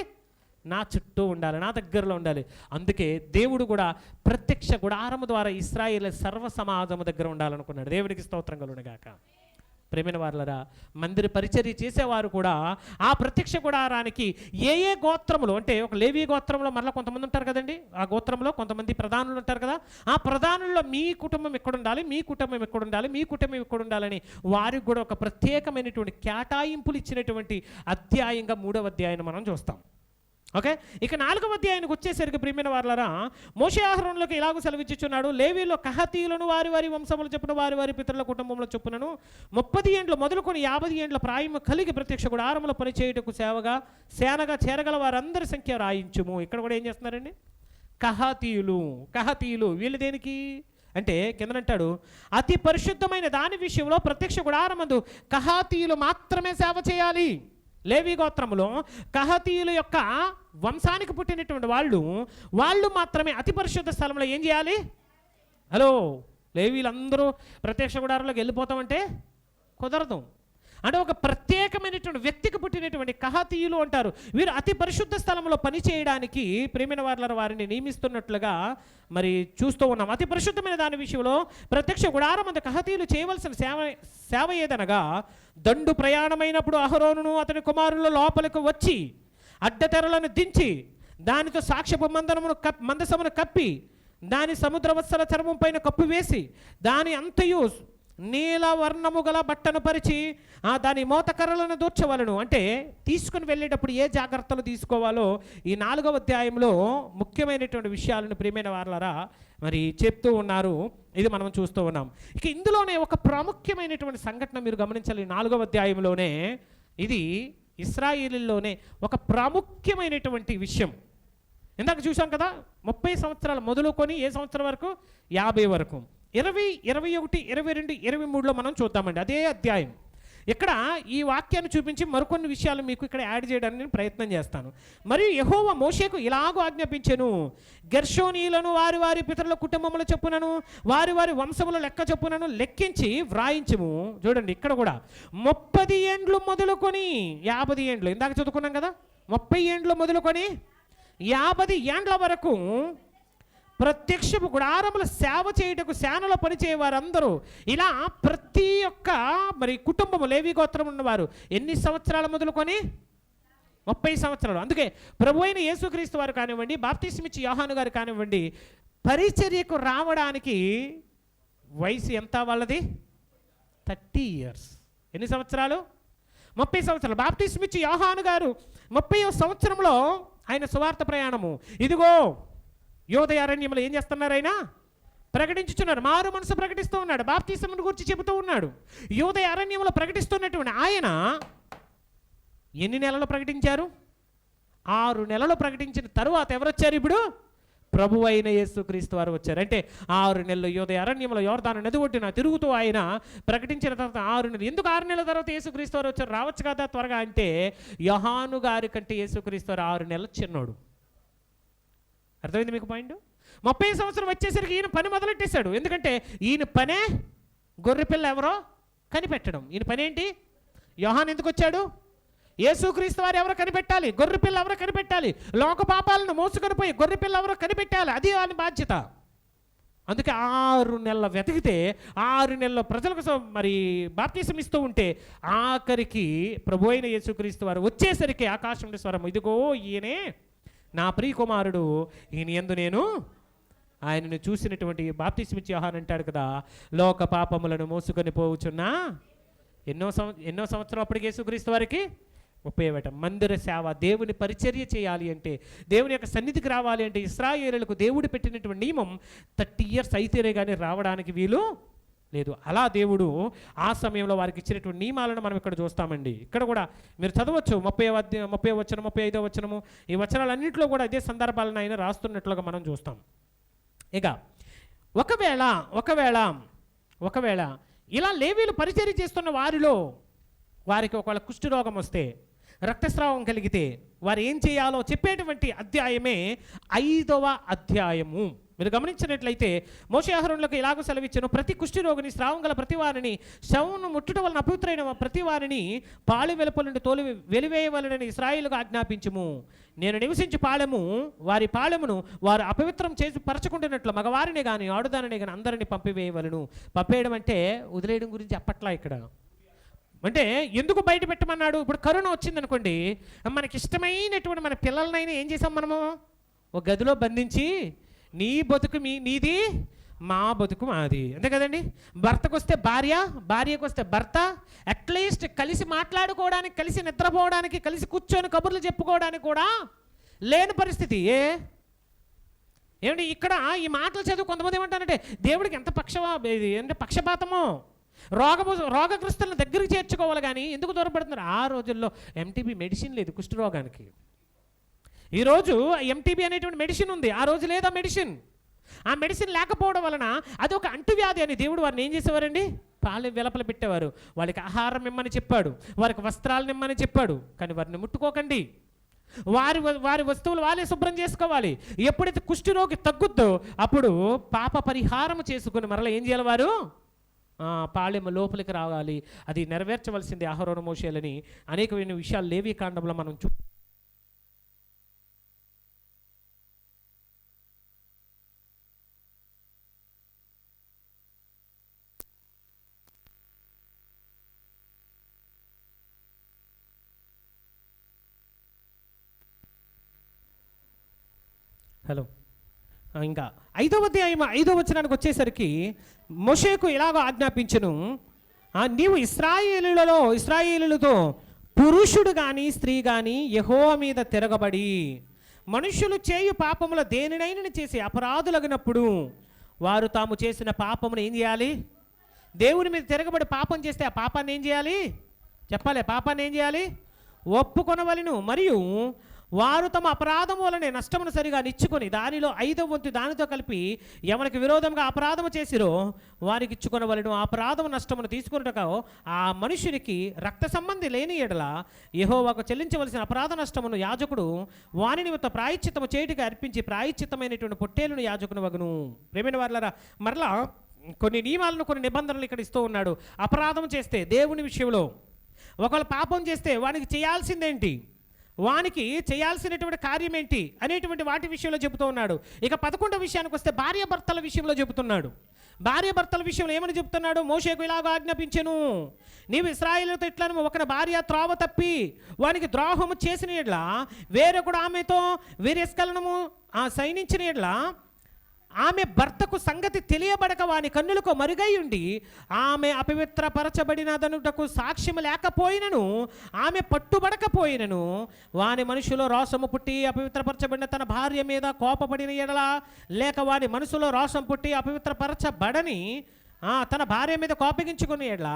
A: నా చుట్టూ ఉండాలి, నా దగ్గరలో ఉండాలి. అందుకే దేవుడు కూడా ప్రత్యక్ష గుడారము ద్వారా ఇశ్రాయేలు సర్వ సమాజము దగ్గర ఉండాలనుకున్నాడు. దేవుడికి స్తోత్రం కలుగును గాక. ప్రేమైన వారలారా, మందిర పరిచర్య చేసేవారు కూడా ఆ ప్రత్యక్ష గుడారానికి ఏ ఏ గోత్రములు, అంటే ఒక లేవి గోత్రంలో మరలా కొంతమంది ఉంటారు కదండి, ఆ గోత్రంలో కొంతమంది ప్రధానులు ఉంటారు కదా, ఆ ప్రధానుల్లో మీ కుటుంబం ఎక్కడ ఉండాలి, మీ కుటుంబం ఎక్కడ ఉండాలి, మీ కుటుంబం ఎక్కడ ఉండాలని వారికి కూడా ఒక ప్రత్యేకమైనటువంటి కేటాయింపులు ఇచ్చినటువంటి అధ్యాయంగా 3వ అధ్యాయాన్ని మనం చూస్తాం. ఓకే, ఇక 4వ అధ్యాయానికి వచ్చేసరికి ప్రియమైన వారలారా, మోషే ఆహారంలోకి ఇలాగ సెలవిచ్చుచున్నాడు. లేవీలో కహతీయులను వారి వారి వంశములు చొప్పున వారి వారి పితరుల కుటుంబంలో చొప్పునను 30 ఏండ్లు మొదలుకొని 50 ఏండ్ల ప్రాయము కలిగి ప్రత్యక్ష గుడారములో పనిచేయుటకు సేనగా చేరగల వారందరి సంఖ్య రాయించుము. ఇక్కడ కూడా ఏం చేస్తున్నారండి? కహతీయులు వీళ్ళు దేనికి అంటే కిందనంటాడు, అతి పరిశుద్ధమైన దాని విషయంలో ప్రత్యక్ష గుడారమందు కహాతీయులు మాత్రమే సేవ చేయాలి. లేవి గోత్రములో కహతీయుల యొక్క వంశానికి పుట్టినటువంటి వాళ్ళు మాత్రమే అతి పరిశుద్ధ స్థలంలో ఏం చేయాలి? హలో, లేవీలందరూ ప్రత్యక్ష గుడారంలోకి వెళ్ళిపోతామంటే కుదరదు. అంటే ఒక ప్రత్యేకమైనటువంటి వ్యక్తికి పుట్టినటువంటి కహతీయులు అంటారు. వీరు అతి పరిశుద్ధ స్థలంలో పనిచేయడానికి ప్రేమైన వారిని నియమిస్తున్నట్లుగా మరి చూస్తూ ఉన్నాం. అతి పరిశుద్ధమైన దాని విషయంలో ప్రత్యక్ష గుడారమందు కహతీయులు చేయవలసిన సేవ ఏదనగా, దండు ప్రయాణమైనప్పుడు అహరోనును అతని కుమారుల లోపలికి వచ్చి అడ్డతెరలను దించి దానితో సాక్ష్యపు మందసమును కప్పి దాని సముద్రవత్సల చర్మం పైన కప్పు వేసి దాని అంతయు నీల వర్ణము గల బట్టను పరిచి దాని మోతకర్రలను దూర్చవలను. అంటే తీసుకుని వెళ్ళేటప్పుడు ఏ జాగ్రత్తలు తీసుకోవాలో ఈ 4వ అధ్యాయంలో ముఖ్యమైనటువంటి విషయాలను ప్రియమైన వారలారా మరి చెప్తూ ఉన్నారు. ఇది మనం చూస్తూ ఉన్నాం. ఇక ఇందులోనే ఒక ప్రాముఖ్యమైనటువంటి సంఘటన మీరు గమనించాలి. 4వ అధ్యాయంలోనే ఇది ఇశ్రాయేలులోనే ఒక ప్రాముఖ్యమైనటువంటి విషయం. ఇందాక చూసాం కదా, 30 సంవత్సరాలు మొదలుకొని ఏ సంవత్సరం వరకు? 50 వరకు. 20, 21, 22, 23లో మనం చూద్దామండి అదే అధ్యాయం. ఇక్కడ ఈ వాక్యాన్ని చూపించి మరికొన్ని విషయాలు మీకు ఇక్కడ యాడ్ చేయడానికి నేను ప్రయత్నం చేస్తాను. మరియు యెహోవా మోషేకు ఇలాగూ ఆజ్ఞాపించెను, గెర్షోనీయులను వారి వారి పితరుల కుటుంబముల చొప్పునను వారి వారి వంశముల లెక్క చొప్పునను లెక్కించి వ్రాయించుము. చూడండి ఇక్కడ కూడా 30 ఏండ్లు మొదలుకొని 50 ఏండ్లు, ఇందాక చదువుకున్నాం కదా, 30 ఏండ్లు మొదలుకొని 50 ఏండ్ల వరకు ప్రత్యక్షపు గుడారముల సేవ చేయుటకు సేనలో పనిచేయ వారందరూ ఇలా ప్రతి ఒక్క మరి కుటుంబము లేవి గోత్రం ఉన్నవారు ఎన్ని సంవత్సరాల మొదలుకొని? 30 సంవత్సరాలు. అందుకే ప్రభు అయిన యేసుక్రీస్తు వారు కానివ్వండి, బాప్తిస్మిచ్చి యోహాను గారు కానివ్వండి, పరిచర్యకు రావడానికి వయసు ఎంత వాళ్ళది? 30 ఇయర్స్. ఎన్ని సంవత్సరాలు? 30 సంవత్సరాలు. బాప్తిస్మిచ్చి యోహాను గారు 30వ సంవత్సరంలో ఆయన సువార్త ప్రయాణము, ఇదిగో యోదయ అరణ్యంలో ఏం చేస్తున్నారు? ఆయన ప్రకటించుచున్నారు, మారు మనసు ప్రకటిస్తూ ఉన్నాడు, బాప్తిస్మం గురించి చెబుతూ ఉన్నాడు. యోదయ అరణ్యంలో ప్రకటిస్తున్నటువంటి ఆయన ఎన్ని నెలలు ప్రకటించారు? 6 నెలలు ప్రకటించిన తరువాత ఎవరు వచ్చారు? ఇప్పుడు ప్రభు అయిన యేసుక్రీస్తు వారు వచ్చారు. అంటే 6 నెలలు యోదయ అరణ్యంలో యోర్దాను నది ఒడ్డున తిరుగుతూ ఆయన ప్రకటించిన తర్వాత 6 నెలలు. ఎందుకు 6 నెలల తర్వాత యేసుక్రీస్తు వారు వచ్చారు? రావచ్చు కదా త్వరగా అంటే, యోహాను గారి కంటే యేసుక్రీస్తు వారు 6 నెలలు చిన్నోడు. అర్థమైంది మీకు పాయింట్? 30 సంవత్సరం వచ్చేసరికి ఈయన పని మొదలెట్టేశాడు. ఎందుకంటే ఈయన పనే గొర్రెపిల్ల ఎవరో కనిపెట్టడం. ఈయన పని ఏంటి? యోహాను ఎందుకు వచ్చాడు? యేసుక్రీస్తు వారు ఎవరో కనిపెట్టాలి, గొర్రెపిల్ల ఎవరో కనిపెట్టాలి, లోక పాపాలను మోసుకొని పోయి గొర్రెపిల్ల ఎవరో కనిపెట్టాలి, అది ఆయన బాధ్యత. అందుకే 6 నెలల వెతికితే 6 నెలల ప్రజలకు మరి బాప్తిసం ఇస్తూ ఉంటే ఆఖరికి ప్రభు అయిన యేసుక్రీస్తు వారు వచ్చేసరికి ఆకాశం నుండి స్వరం, ఇదిగో ఈయనే నా ప్రియ కుమారుడు, ఈయన యందు నేను ఆయనను చూసినటువంటి. బాప్తిస్మిచ్చి యోహాను అంటాడు కదా, లోక పాపములను మోసుకొని పోవుచున్నా ఎన్నో సంవత్సరం అప్పటికి యేసుక్రీస్తు వారికి 30 మందిర సేవ, దేవుని పరిచర్య చేయాలి అంటే, దేవుని యొక్క సన్నిధికి రావాలి అంటే ఇశ్రాయేలులకు దేవుడు పెట్టినటువంటి నియమం 30 ఇయర్స్ అయితేనే కానీ రావడానికి వీలు లేదు. అలా దేవుడు ఆ సమయంలో వారికి ఇచ్చినటువంటి నియమాలను మనం ఇక్కడ చూస్తామండి. ఇక్కడ కూడా మీరు చదవచ్చు 30వ వచనం, 35వ వచనము, ఈ వచనాలన్నింటిలో కూడా ఇదే సందర్భాలను ఆయన రాస్తున్నట్లుగా మనం చూస్తాం. ఇక ఒకవేళ ఇలా లేవీలు పరిచర్య చేస్తున్న వారికి ఒకవేళ కుష్ఠరోగం వస్తే, రక్తస్రావం కలిగితే వారు ఏం చేయాలో చెప్పేటువంటి అధ్యాయమే 5వ అధ్యాయము. మీరు గమనించినట్లయితే మోషే అహరోనులకు ఇలాగూ సెలవిచ్చెను, ప్రతి కుష్ఠరోగిని, స్రావం గల ప్రతి వారిని, శవమును ముట్టుట వలన అపవిత్రైన ప్రతి వారిని పాళె వెలుపల నుండి తోలి వెలివేయవలనని ఇశ్రాయేలుగా ఆజ్ఞాపించుము. నేను నివసించి వారి పాళెమును వారు అపవిత్రం చేసి పరచుకుంటున్నట్లు మగవారిని కానీ ఆడుదానిని కానీ అందరినీ పంపివేయవలను. పంపేయడం అంటే వదిలేయడం గురించి అప్పట్లా. ఇక్కడ అంటే ఎందుకు బయట పెట్టమన్నాడు? ఇప్పుడు కరోనా వచ్చిందనుకోండి, మనకి ఇష్టమైనటువంటి మన పిల్లలనైనా ఏం చేసాం మనము? ఒక గదిలో బంధించి నీ బతుకు నీది, మా బతుకు మాది, అంతే కదండి. భర్తకు వస్తే భార్య, భార్యకు వస్తే భర్త, అట్లీస్ట్ కలిసి మాట్లాడుకోవడానికి, కలిసి నిద్రపోవడానికి, కలిసి కూర్చొని కబుర్లు చెప్పుకోవడానికి కూడా లేని పరిస్థితి. ఏమంటే ఇక్కడ ఈ మాటలు చదువు కొంతమంది ఏమంటారంటే దేవుడికి ఎంత అంటే పక్షపాతమో, రోగగ్రస్తులను దగ్గరికి చేర్చుకోవాలి కానీ ఎందుకు దూరపడుతున్నారు? ఆ రోజుల్లో ఎంటీబీ మెడిసిన్ లేదు కుష్ఠరోగానికి. ఈరోజు ఎంటీబీ అనేటువంటి మెడిసిన్ ఉంది, ఆ రోజు లేదా మెడిసిన్. ఆ మెడిసిన్ లేకపోవడం వలన అది ఒక అంటువ్యాధి అని దేవుడు వారిని ఏం చేసేవారండి? పాలు వెలపలు పెట్టేవారు. వాళ్ళకి ఆహారం ఇమ్మని చెప్పాడు, వారికి వస్త్రాలను ఇమ్మని చెప్పాడు, కానీ వారిని ముట్టుకోకండి, వారి వస్తువులు వాళ్ళే శుభ్రం చేసుకోవాలి. ఎప్పుడైతే కుష్ఠరోగి తగ్గుద్దో అప్పుడు పాప పరిహారం చేసుకుని మరలా ఏం చేయాలి? వారు పాళెం లోపలికి రావాలి. అది నెరవేర్చవలసింది అహరోను మోషేలని అనేకమైన విషయాలు లేవి కాండంలో మనం హలో ఇంకా 5వ అధ్యాయం 5వ వచనానికి వచ్చేసరికి మోషేకు ఇలాగ ఆజ్ఞాపించును, నీవు ఇశ్రాయేలులతో పురుషుడు కానీ స్త్రీ కానీ యెహోవా మీద తిరగబడి మనుషులు చేయు పాపముల దేనినైనా చేసి అపరాధులగినప్పుడు వారు తాము చేసిన పాపమును ఏం చేయాలి? దేవుని మీద తిరగబడి పాపం చేస్తే ఆ పాపాన్ని ఏం చేయాలి? చెప్పాలి. పాపాన్ని ఏం చేయాలి? ఒప్పుకొనవలెను. మరియు వారు తమ అపరాధము వలనే నష్టమును సరిగా నిచ్చుకొని దానిలో 5వ వంతు దానితో కలిపి ఎవరికి విరోధంగా అపరాధము చేసిరో వారికి ఇచ్చుకొనవలెను. అపరాధము నష్టమును తీసుకున్నట్టుగా ఆ మనుషునికి రక్త సంబంధి లేని ఎడల యెహోవాకు చెల్లించవలసిన అపరాధ నష్టమును యాజకుడు వాని నిమిత్త ప్రాయశ్చిత్తము చేయుటకు అర్పించి ప్రాయశ్చిత్తమైనటువంటి పొట్టేలును యాజకుని వగును. ప్రేమైన వారలారా, మరలా కొన్ని నియమాలను కొన్ని నిబంధనలు ఇక్కడ ఇస్తూ ఉన్నాడు. అపరాధం చేస్తే దేవుని విషయంలో ఒకవేళ పాపం చేస్తే వానికి చేయాల్సిందేంటి, వానికి చేయాల్సినటువంటి కార్యం ఏంటి అనేటువంటి వాటి విషయంలో చెబుతూ ఉన్నాడు. ఇక 11వ విషయానికి వస్తే భార్యాభర్తల విషయంలో చెబుతున్నాడు. భార్యాభర్తల విషయంలో ఏమని చెబుతున్నాడు? మోషేకు ఇలాగ ఆజ్ఞాపించెను, నీవు ఇశ్రాయేలుతో ఇట్లను ఒకరి భార్య త్రోవ తప్పి వానికి ద్రోహము చేసిన యెడల వేరొకడు ఆమెతో వీర్యస్ఖలనము సైనించిన యెడల ఆమె భర్తకు సంగతి తెలియబడక వాని కన్నులకు మరుగై ఉండి ఆమె అపవిత్రపరచబడినదనుటకు సాక్ష్యము లేకపోయినను ఆమె పట్టుబడకపోయినను వాని మనుషులో రోషము పుట్టి అపవిత్రపరచబడిన తన భార్య మీద కోపపడిన ఎడల లేక వాని మనసులో రోషం పుట్టి అపవిత్రపరచబడని తన భార్య మీద కోపగించుకుని ఎడ్ల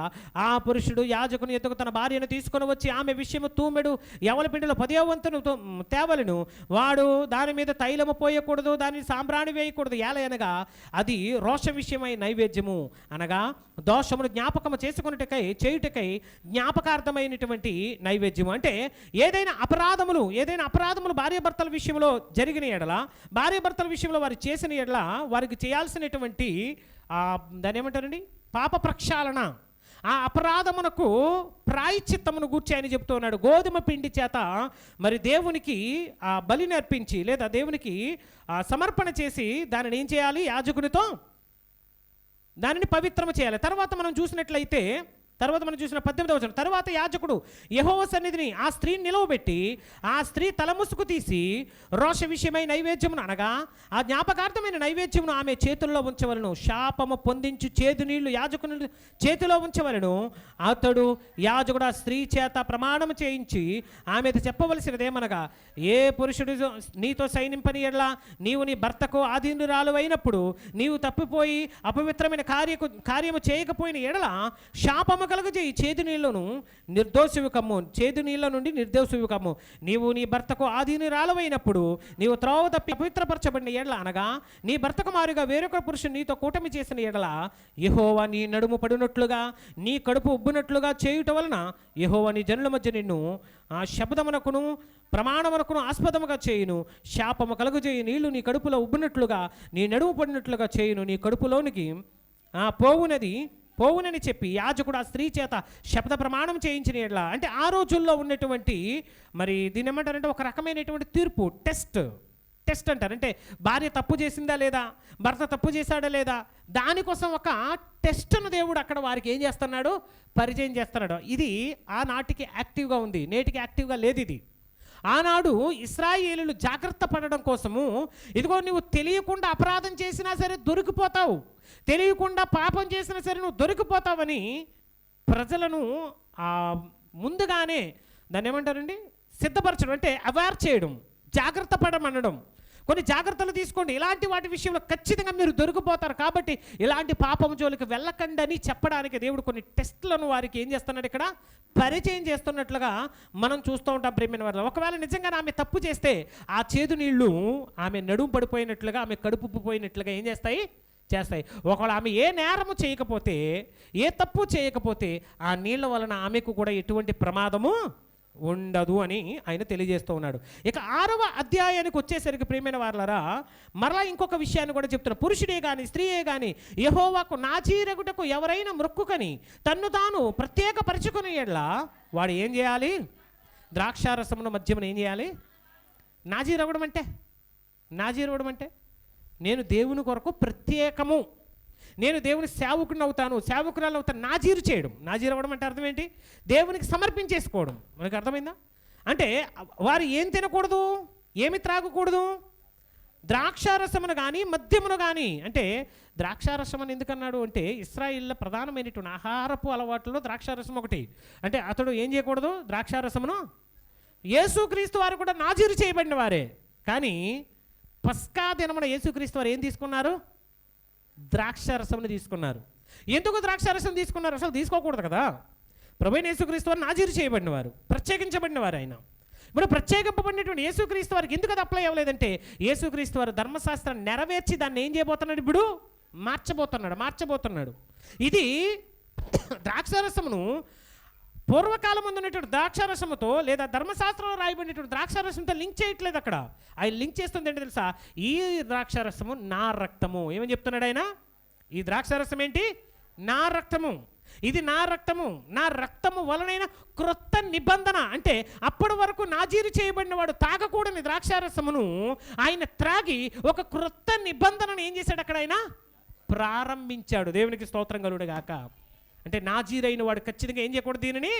A: ఆ పురుషుడు యాజకుని ఎత్తుకు తన భార్యను తీసుకొని వచ్చి ఆమె విషయము తూమెడు ఎవల పిండిలో 10వ వంతును తేవలను. వాడు దాని మీద తైలము పోయకూడదు, దానిని సాంబ్రాణి వేయకూడదు. ఏలయనగా అది రోష విషయమై నైవేద్యము, అనగా దోషమును జ్ఞాపకము చేయుటకై జ్ఞాపకార్థమైనటువంటి నైవేద్యము. అంటే ఏదైనా అపరాధములు భార్యాభర్తల విషయంలో జరిగిన ఎడల, భార్యాభర్తల విషయంలో వారు చేసిన ఎడల వారికి చేయాల్సినటువంటి దాని ఏమంటారండి పాప ప్రక్షాళన, ఆ అపరాధమునకు ప్రాయశ్చిత్తమును గూర్చి ఆయన చెప్తూ ఉన్నాడు. గోధుమ పిండి చేత మరి దేవునికి ఆ బలిని అర్పించి లేదా దేవునికి సమర్పణ చేసి దానిని ఏం చేయాలి? యాజకునితో దానిని పవిత్రము చేయాలి. తర్వాత మనం చూసిన 18వ వచనం, తర్వాత యాజకుడు యెహోవా సన్నిధిని ఆ స్త్రీని నిలవబెట్టి ఆ స్త్రీ తలముసుకు తీసి రోష విషయమై నైవేద్యమును అనగా ఆ జ్ఞాపకార్థమైన నైవేద్యమును ఆమె చేతుల్లో ఉంచవలను. శాపము పొందించు చేదు నీళ్లు యాజకుని చేతిలో ఉంచవలను. అతడు యాజకుడు ఆ స్త్రీ చేత ప్రమాణము చేయించి ఆమెతో చెప్పవలసినదేమనగా, ఏ పురుషుడు నీతో సైనింపని ఎడల నీవు నీ భర్తకు ఆధీనురాలు అయినప్పుడు నీవు తప్పిపోయి అపవిత్రమైన కార్యము చేయకపోయిన ఎడల శాపము కలుగజేయి చేదు నీళ్లను నిర్దోషివి కమ్ము, చేదు నీళ్ల నుండి నిర్దోషివి కమ్ము. నీవు నీ భర్తకు ఆధీనురాలవైనప్పుడు నీవు త్రోవ తప్పి అపవిత్రపరచబడిన ఎడల అనగా నీ భర్తకు మారుగా వేరొక పురుషుడు నీతో కూటమి చేసిన ఎడల యెహోవా నీ నడుము పడినట్లుగా నీ కడుపు ఉబ్బునట్లుగా చేయుట వలన యెహోవా నీ జనుల మధ్య నిన్ను ఆ శబ్దమునకును ప్రమాణమునకును ఆస్పదముగా చేయును. శాపము కలుగజేయి నీళ్లు నీ కడుపులో ఉబ్బునట్లుగా నీ నడుము పడినట్లుగా చేయును. నీ కడుపులోనికి పోవునని చెప్పి యాజకుడు ఆ స్త్రీ చేత శబ్ద ప్రమాణం చేయించిన ఎడల, అంటే ఆ రోజుల్లో ఉన్నటువంటి మరి దీని ఏమంటారంటే ఒక రకమైనటువంటి తీర్పు, టెస్ట్ అంటారు. అంటే భార్య తప్పు చేసిందా లేదా, భర్త తప్పు చేశాడా లేదా, దానికోసం ఒక టెస్ట్ను దేవుడు అక్కడ వారికి ఏం చేస్తున్నాడు? పరిచయం చేస్తున్నాడు. ఇది ఆనాటికి యాక్టివ్గా ఉంది, నేటికి యాక్టివ్గా లేదు. ఇది ఆనాడు ఇశ్రాయేలీయులు జాగ్రత్త పడడం కోసము, ఇదిగో నువ్వు తెలియకుండా అపరాధం చేసినా సరే దొరికిపోతావు, తెలియకుండా పాపం చేసినా సరే నువ్వు దొరికిపోతావని ప్రజలను ముందుగానే దాన్ని ఏమంటారండి సిద్ధపరచడం, అంటే అవేర్ చేయడం, జాగ్రత్త పడమనడం, కొన్ని జాగ్రత్తలు తీసుకోండి, ఇలాంటి వాటి విషయంలో ఖచ్చితంగా మీరు దొరికిపోతారు, కాబట్టి ఇలాంటి పాపం జోలికి వెళ్ళకండి అని చెప్పడానికి దేవుడు కొన్ని టెస్టులను వారికి ఏం చేస్తున్నాడు, ఇక్కడ పరిచయం చేస్తున్నట్లుగా మనం చూస్తూ ఉంటాం ప్రేమైన వారు. ఒకవేళ నిజంగా ఆమె తప్పు చేస్తే ఆ చేదు నీళ్లు ఆమె నడుము పడిపోయినట్లుగా, ఆమె కడుపు ఉప్పిపోయినట్లుగా ఏం చేస్తాయి, ఒకవేళ ఆమె ఏ నేరము చేయకపోతే, ఏ తప్పు చేయకపోతే ఆ నీళ్ల వలన ఆమెకు కూడా ఎటువంటి ప్రమాదము ఉండదు అని ఆయన తెలియజేస్తూ ఉన్నాడు. ఇక 6వ అధ్యాయానికి వచ్చేసరికి ప్రియమైన వారలారా, మరలా ఇంకొక విషయాన్ని కూడా చెప్తున్నారు. పురుషుడే కానీ స్త్రీయే కానీ యెహోవాకు నాజీరగుటకు ఎవరైనా మొక్కుకొని తన్ను తాను ప్రత్యేకపరచుకునే యెడల వాడు ఏం చేయాలి, ద్రాక్షారసమును మద్యమును ఏం చేయాలి. నాజీరవ్వడం అంటే నేను దేవుని కొరకు ప్రత్యేకము, నేను దేవుని సేవకుని అవుతాను, సేవకురాలు అవుతాను. నాజీరు చేయడం, నాజీరు అవ్వడం అంటే అర్థం ఏంటి, దేవునికి సమర్పించేసుకోవడం. మనకు అర్థమైందా? అంటే వారు ఏం తినకూడదు, ఏమి త్రాగకూడదు, ద్రాక్షారసమును కానీ మద్యమును కానీ. అంటే ద్రాక్షారసం అని ఎందుకన్నాడు అంటే, ఇశ్రాయేళ్ల ప్రధానమైనటువంటి ఆహారపు అలవాట్లలో ద్రాక్షారసం ఒకటి. అంటే అతడు ఏం చేయకూడదు, ద్రాక్షారసమును. యేసుక్రీస్తు వారు కూడా నాజీరు చేయబడిన వారే, కానీ పస్కా దినమున యేసుక్రీస్తు వారు ఏం తీసుకున్నారు, ద్రాక్షారసమును తీసుకున్నారు. ఎందుకు ద్రాక్షారసం తీసుకున్నారు, అసలు తీసుకోకూడదు కదా. ప్రభువైన యేసుక్రీస్తు వారు నాజీరు చేయబడిన వారు, ప్రత్యేకించబడిన వారు. ఆయన ఇప్పుడు ప్రత్యేకింపబడినటువంటి యేసుక్రీస్తు వారికి ఎందుకు అది అప్లై అవ్వలేదంటే, యేసుక్రీస్తు వారు ధర్మశాస్త్రాన్ని నెరవేర్చి దాన్ని ఏం చేయబోతున్నాడు, ఇప్పుడు మార్చబోతున్నాడు. ఇది ద్రాక్షారసమును పూర్వకాలం ముందు ఉన్నటువంటి ద్రాక్షారసముతో లేదా ధర్మశాస్త్రంలో రాయబడినటువంటి ద్రాక్షారసంతో లింక్ చేయట్లేదు. అక్కడ ఆయన లింక్ చేస్తుంది ఏంటి తెలుసా, ఈ ద్రాక్షారసము నా రక్తము. ఏమని చెప్తున్నాడు ఆయన, ఈ ద్రాక్షారసం ఏంటి, నా రక్తము, ఇది నా రక్తము వలనైన క్రొత్త నిబంధన. అంటే అప్పటి వరకు నాజీరు చేయబడిన వాడు తాగకూడని ద్రాక్షారసమును ఆయన త్రాగి ఒక క్రొత్త నిబంధనను ఏం చేశాడు, అక్కడ ఆయన ప్రారంభించాడు. దేవునికి స్తోత్రం కలుగును గాక. అంటే నాజీరైన వాడు ఖచ్చితంగా ఏం చేయకూడదు, దీనిని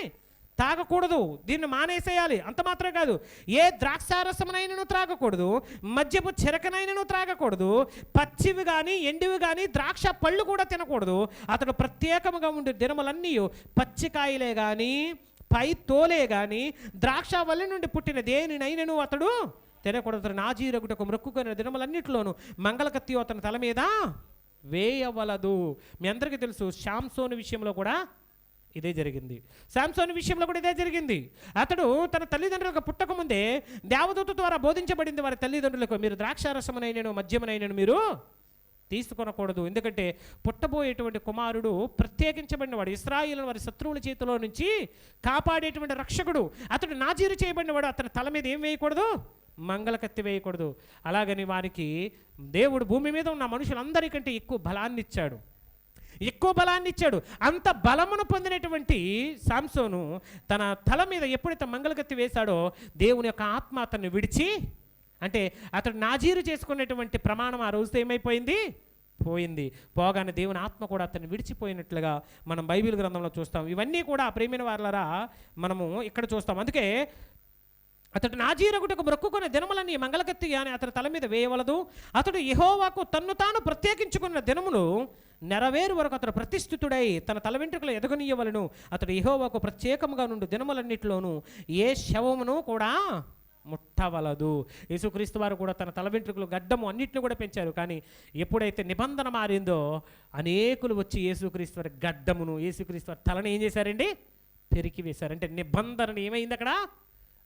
A: తాగకూడదు, దీన్ని మానేసేయాలి. అంత మాత్రమే కాదు, ఏ ద్రాక్షారసమునైనను త్రాగకూడదు, మద్యపు చెరకనైనను త్రాగకూడదు, పచ్చివి కానీ ఎండివి కానీ ద్రాక్ష పళ్ళు కూడా తినకూడదు. అతడు ప్రత్యేకముగా ఉండే దినములన్నీ పచ్చికాయలే కానీ పై తోలే కానీ ద్రాక్ష వల్లి నుండి పుట్టిన దేనినైనను అతడు తినకూడదు. నాజీరగుటకు మొక్కుకున్న దినములన్నిటిలోనూ మంగళకత్తి అతని తల మీద వేయవలదు. మీ అందరికీ తెలుసు, శాంసోను విషయంలో కూడా ఇదే జరిగింది. అతడు తన తల్లిదండ్రులకు పుట్టకముందే దేవదూత ద్వారా బోధించబడింది వారి తల్లిదండ్రులకు, మీరు ద్రాక్షారసమునైనను మద్యమునైనను మీరు తీసుకొనకూడదు, ఎందుకంటే పుట్టబోయేటువంటి కుమారుడు ప్రత్యేకించబడినవాడు, ఇశ్రాయేలు వారి శత్రువుల చేతిలో నుంచి కాపాడేటువంటి రక్షకుడు. అతడు నాజీరు చేయబడినవాడు, అతని తల మీద ఏం వేయకూడదు, మంగళకత్తి వేయకూడదు. అలాగని వారికి దేవుడు భూమి మీద ఉన్న మనుషులందరికంటే ఎక్కువ బలాన్ని ఇచ్చాడు. అంత బలమును పొందినటువంటి సాంసోను తన తల మీద ఎప్పుడైతే మంగళకత్తి వేశాడో దేవుని యొక్క ఆత్మ అతన్ని విడిచి, అంటే అతడు నాజీరు చేసుకున్నటువంటి ప్రమాణం ఆ రోజుతో ఏమైపోయింది, పోగానే దేవుని ఆత్మ కూడా అతన్ని విడిచిపోయినట్లుగా మనం బైబిల్ గ్రంథంలో చూస్తాం. ఇవన్నీ కూడా ప్రియమైన వారలారా మనము ఇక్కడ చూస్తాం. అందుకే అతడు నాజీరగుటకు మొక్కుకున్న దినములన్నీ మంగళకత్తి అని అతని తల మీద వేయవలదు. అతడు యెహోవాకు తన్ను తాను ప్రత్యేకించుకున్న దినములు నెరవేరు వరకు అతడు ప్రతిష్ఠితుడై తన తల వెంట్రుకలు ఎదగనీయవలను. అతడు యెహోవాకు ప్రత్యేకముగా నుండి దినములన్నిటిలోనూ ఏ శవమును కూడా ముట్టవలదు. యేసుక్రీస్తు వారు కూడా తన తల వెంట్రుకలు గడ్డము అన్నింటిని కూడా పెంచారు. కానీ ఎప్పుడైతే నిబంధన మారిందో అనేకులు వచ్చి యేసుక్రీస్తు వారి గడ్డమును, యేసుక్రీస్తు వారి తలని ఏం చేశారండి, పెరికి వేశారు. అంటే నిబంధన ఏమైంది, అక్కడ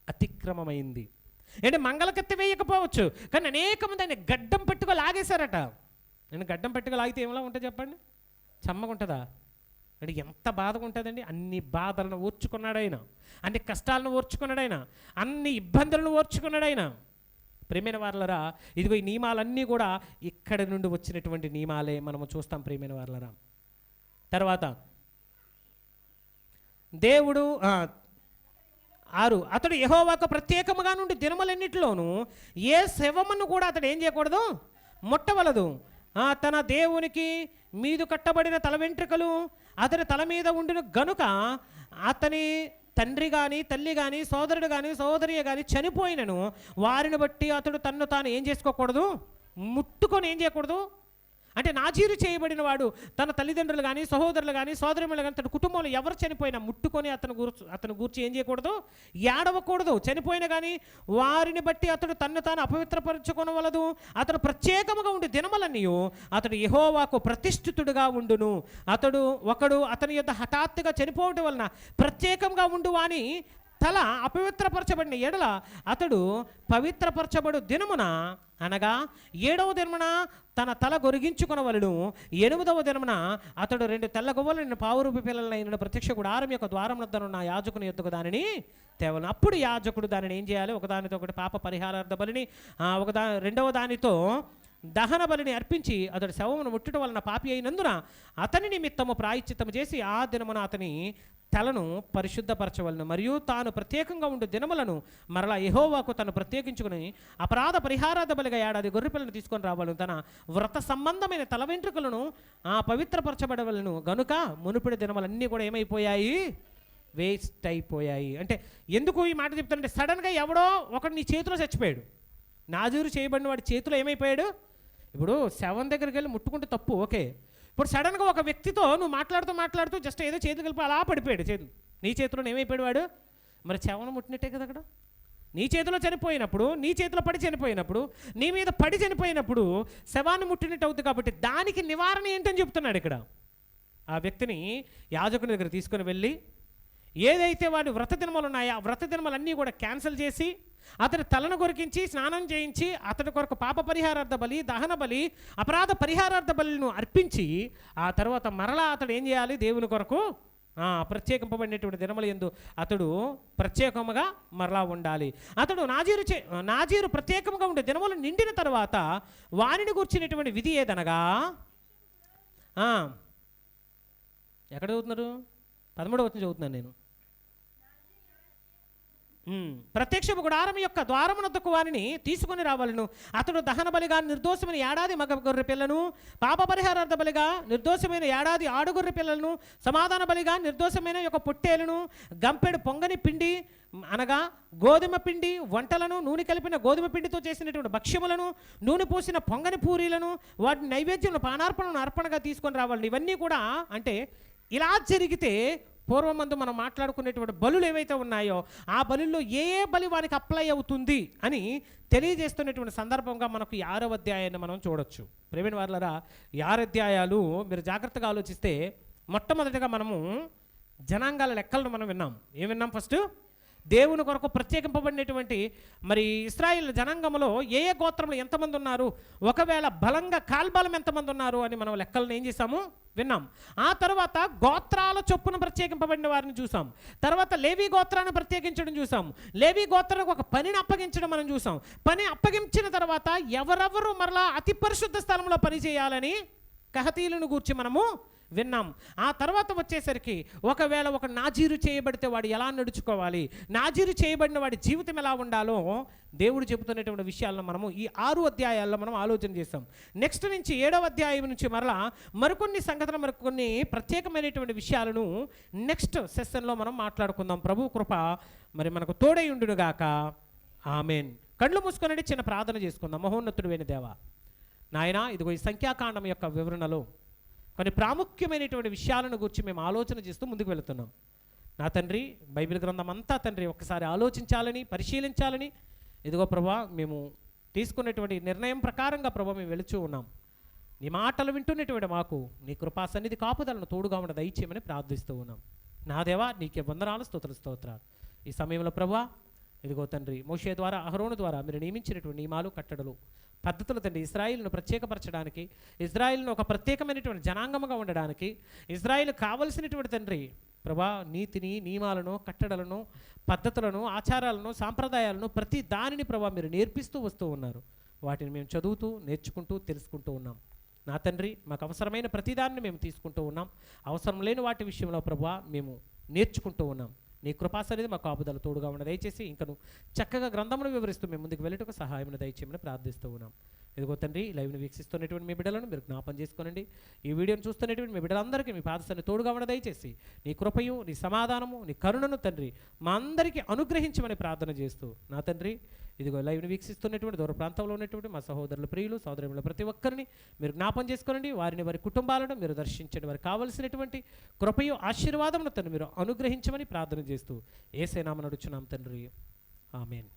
A: అతిక్రమమైంది. అంటే మంగళకత్తి వేయకపోవచ్చు, కానీ అనేక మంది ఆయన గడ్డం పట్టుకో లాగేశారట. నేను గడ్డం పట్టుకో లాగితే ఏమలా ఉంటుంది చెప్పండి, చమ్మగా ఉంటుందా? అంటే ఎంత బాధగా ఉంటుందండి. అన్ని బాధలను ఓర్చుకున్నాడు ఆయన, అన్ని కష్టాలను ఓర్చుకున్నాడు ఆయన, అన్ని ఇబ్బందులను ఓర్చుకున్నాడు ఆయన. ప్రియమైన వారలరా, ఇదిగో ఈ నియమాలన్నీ కూడా ఇక్కడి నుండి వచ్చినటువంటి నియమాలే మనము చూస్తాం ప్రియమైన వారలరా. తర్వాత దేవుడు 6 అతడు యెహోవాకు ప్రత్యేకముగా నుండి దినములన్నిటిలోనూ ఏ శవమును కూడా అతడు ఏం చేయకూడదు, ముట్టవలదు. తన దేవునికి మీదు కట్టబడిన తల వెంట్రుకలు అతని తల మీద ఉండిన గనుక అతని తండ్రి కానీ తల్లి కానీ సోదరుడు కానీ సోదరి కానీ చనిపోయినను వారిని బట్టి అతడు తన్ను తాను ఏం చేసుకోకూడదు, ముట్టుకొని ఏం చేయకూడదు. అంటే నాజీరు చేయబడిన వాడు తన తల్లిదండ్రులు కానీ సహోదరులు కానీ సోదరులు కానీ తన కుటుంబంలో ఎవరు చనిపోయినా ముట్టుకొని అతను గూర్చి ఏం చేయకూడదు, ఏడవకూడదు. చనిపోయినా కానీ వారిని బట్టి అతడు తన్ను తాను అపవిత్రపరచుకొనవలదు. అతడు ప్రత్యేకముగా ఉండి దినములన్నీ అతడు యెహోవాకు ప్రతిష్ఠితుడుగా ఉండును. ఒకడు అతని యొద్ద హఠాత్తుగా చనిపోవటం వలన ప్రత్యేకంగా ఉండు అని తల అపవిత్రపరచబడిన ఎడల అతడు పవిత్రపరచబడు దినమున అనగా 7వ దినమున తన తల గొరిగించుకొనవలెను. 8వ దినమున అతడు 2 తెల్ల గువ్వలను పావురూపి పిల్లలైన ప్రత్యక్ష గుడారం యొక్క ద్వారం వద్దనున్న యాజకుని యొద్దకు దానిని తేవలను. అప్పుడు యాజకుడు దానిని ఏం చేయాలి, ఒకదానితో ఒకటి పాప పరిహారార్థ బలిని రెండవ దానితో దహన బలిని అర్పించి అతడు శవమును ముట్టడం వలన పాపి అయినందున అతని నిమిత్తము ప్రాయశ్చిత్తము చేసి ఆ దినమున అతని తలను పరిశుద్ధపరచవలను. మరియు తాను ప్రత్యేకంగా ఉండు దినములను మరలా యెహోవాకు తను ప్రత్యేకించుకుని అపరాధ పరిహారార్థ బలిగా ఏడాది గొర్రెపిల్లను తీసుకొని రావాలను. తన వ్రత సంబంధమైన తల వెంట్రుకలను పవిత్రపరచబడవలను. గనుక మునుపటి దినములన్నీ కూడా ఏమైపోయాయి, వేస్ట్ అయిపోయాయి. అంటే ఎందుకు ఈ మాట చెప్తానంటే, సడన్గా ఎవడో ఒకడు నీ చేతిలో చచ్చిపోయాడు. నాజూరు చేయబడిన వాడి చేతిలో ఏమైపోయాడు. ఇప్పుడు శవం దగ్గరికి వెళ్ళి ముట్టుకుంటే తప్పు, ఓకే. ఇప్పుడు సడన్గా ఒక వ్యక్తితో నువ్వు మాట్లాడుతూ జస్ట్ ఏదో చేతులు కలిపి అలా పడిపోయాడు. నీ చేతిలో ఏమైపోయాడు వాడు, మరి శవం ముట్టినట్టే కదా. అక్కడ నీ చేతిలో చనిపోయినప్పుడు, నీ చేతిలో పడి చనిపోయినప్పుడు, నీ మీద పడి చనిపోయినప్పుడు శవాన్ని ముట్టినట్టు అవుతుంది. కాబట్టి దానికి నివారణ ఏంటని చెప్తున్నాడు ఇక్కడ. ఆ వ్యక్తిని యాజకుని దగ్గర తీసుకుని వెళ్ళి ఏదైతే వాడి వ్రత దినములు ఉన్నాయో ఆ వ్రత దినములన్నీ కూడా క్యాన్సిల్ చేసి అతని తలను కొరికించి స్నానం చేయించి అతని కొరకు పాప పరిహారార్థ బలి, దహన బలి, అపరాధ పరిహారార్థ బలిను అర్పించి ఆ తర్వాత మరలా అతడు ఏం చేయాలి, దేవుని కొరకు ప్రత్యేకింపబడినటువంటి దినముల యందు అతడు ప్రత్యేకముగా మరలా ఉండాలి. అతడు నాజీరు ప్రత్యేకంగా ఉండే దినములు నిండిన తర్వాత వారిని కూర్చున్నటువంటి విధి ఏదనగా, ఎక్కడ చదువుతున్నారు, 13వ వచనం చదువుతున్నాను నేను. ప్రత్యక్షపు గుడారం యొక్క ద్వారమునొద్దకు వారిని తీసుకుని రావాలను. అతడు దహన బలిగా నిర్దోషమైన ఏడాది మగ గొర్రె పిల్లను, పాప పరిహారార్థ బలిగా నిర్దోషమైన ఏడాది ఆడుగొర్రె పిల్లలను, సమాధాన బలిగా నిర్దోషమైన యొక్క పొట్టేలను, గంపెడు పొంగని పిండి అనగా గోధుమ పిండి వంటలను, నూనె కలిపిన గోధుమ పిండితో చేసినటువంటి భక్ష్యములను, నూనె పోసిన పొంగని పూరీలను, వాటిని నైవేద్యం పానార్పణను అర్పణగా తీసుకొని రావాలని. ఇవన్నీ కూడా అంటే ఇలా జరిగితే పూర్వమందు మనం మాట్లాడుకునేటువంటి బలులు ఏవైతే ఉన్నాయో ఆ బలుల్లో ఏ బలి వారికి అప్లై అవుతుంది అని తెలియజేస్తున్నటువంటి సందర్భంగా మనకు 6వ అధ్యాయాన్ని మనం చూడొచ్చు. ప్రేమిన వారలారా, 6 అధ్యాయాలు మీరు జాగ్రత్తగా ఆలోచిస్తే మొట్టమొదటిగా మనము జనాంగాల లెక్కలను మనం విన్నాం. ఏం విన్నాం? ఫస్ట్ దేవుని కొరకు ప్రత్యేకింపబడినటువంటి మరి ఇశ్రాయేల్ జనాంగంలో ఏ గోత్రంలో ఎంతమంది ఉన్నారు, ఒకవేళ బలంగా కాల్బలం ఎంతమంది ఉన్నారు అని మనం లెక్కలను ఏం చేసాము, విన్నాం. ఆ తర్వాత గోత్రాల చొప్పున ప్రత్యేకింపబడిన వారిని చూసాం. తర్వాత లేవీ గోత్రాన్ని ప్రత్యేకించడం చూసాం. లేవీ గోత్రానికి ఒక పనిని అప్పగించడం మనం చూసాం. పని అప్పగించిన తర్వాత ఎవరెవరు మరలా అతి పరిశుద్ధ స్థలంలో పని చేయాలని కహతీయులను గూర్చి మనము విన్నాం. ఆ తర్వాత వచ్చేసరికి ఒకవేళ ఒక నాజీరు చేయబడితే వాడు ఎలా నడుచుకోవాలి, నాజీరు చేయబడిన వాడి జీవితం ఎలా ఉండాలో దేవుడు చెబుతున్నటువంటి విషయాలను మనము ఈ 6 అధ్యాయాల్లో మనం ఆలోచన చేస్తాం. నెక్స్ట్ నుంచి 7వ అధ్యాయం నుంచి మరలా మరికొన్ని సంగతులు, మరికొన్ని ప్రత్యేకమైనటువంటి విషయాలను నెక్స్ట్ సెషన్లో మనం మాట్లాడుకుందాం. ప్రభు కృప మరి మనకు తోడై ఉండునుగాక. ఆమెన్. కళ్ళు మూసుకొనండి, చిన్న ప్రార్థన చేసుకుందాం. మహోన్నతుడైన దేవా, నాయనా, ఇదిగో ఈ సంఖ్యాకాండం యొక్క వివరణలో కొన్ని ప్రాముఖ్యమైనటువంటి విషయాలను గురించి మేము ఆలోచన చేస్తూ ముందుకు వెళుతున్నాం. నా తండ్రి, బైబిల్ గ్రంథం అంతా తండ్రి ఒక్కసారి ఆలోచించాలని, పరిశీలించాలని ఇదిగో ప్రభా మేము తీసుకున్నటువంటి నిర్ణయం ప్రకారంగా ప్రభా మేము వెళుచూ ఉన్నాం. నీ మాటలు వింటున్నటువంటి మాకు నీ కృపా సన్నిధి కాపుదలను తోడుగా ఉన్న దయచేయమని ప్రార్థిస్తూ ఉన్నాం. నా దేవా, నీకే వందనాలు, స్తోత్రాలు. ఈ సమయంలో ప్రభా ఇదిగో తండ్రి మోషే ద్వారా, అహరోను ద్వారా మీరు నియమించినటువంటి నియమాలు, కట్టడలు, పద్ధతులు తండ్రి ఇశ్రాయేలును ప్రత్యేకపరచడానికి, ఇశ్రాయేలును ఒక ప్రత్యేకమైనటువంటి జనాంగముగా ఉండడానికి, ఇశ్రాయేలు కావలసినటువంటి తండ్రి ప్రభా నీతిని, నియమాలను, కట్టడలను, పద్ధతులను, ఆచారాలను, సాంప్రదాయాలను ప్రతి దానిని ప్రభా మీరు నేర్పిస్తూ వస్తూ ఉన్నారు. వాటిని మేము చదువుతూ, నేర్చుకుంటూ, తెలుసుకుంటూ ఉన్నాం. నా తండ్రి, మాకు అవసరమైన ప్రతిదాన్ని మేము తీసుకుంటూ ఉన్నాం. అవసరం లేని వాటి విషయంలో ప్రభా మేము నేర్చుకుంటూ ఉన్నాం. నీ కృపాసరిది మాకు కాపుదల తోడుగా ఉన్న దయచేసి ఇంకను చక్కగా గ్రంథమును వివరిస్తూ మేము ముందుకు వెళ్ళటకు సహాయమైన దయచేయమని ప్రార్థిస్తూ ఉన్నాం. ఇదిగో తండ్రి, లైవ్ని వీక్షిస్తున్నటువంటి మీ బిడ్డలను మీరు జ్ఞాపం చేసుకోనండి. ఈ వీడియోను చూస్తున్నటువంటి మీ బిడ్డలందరికీ మీ పాదసన్ని తోడుగా ఉన్న దయచేసి నీ కృపయు, నీ సమాధానము, నీ కరుణను తండ్రి మా అందరికీ అనుగ్రహించమని ప్రార్థన చేస్తూ, నా తండ్రి ఇదిగో లైవ్ని వీక్షిస్తున్నటువంటి దూర ప్రాంతంలో ఉన్నటువంటి మా సహోదరుల ప్రియులు సోదరుల ప్రతి ఒక్కరిని మీరు జ్ఞాపం చేసుకోనండి. వారిని వారి కుటుంబాలను మీరు దర్శించండి. వారికి కావలసినటువంటి కృపయు ఆశీర్వాదమును మీరు అనుగ్రహించమని ప్రార్థన చేస్తూ యేసయ్య నామమున అడుగుచున్నాం తండ్రి, ఆమేన్.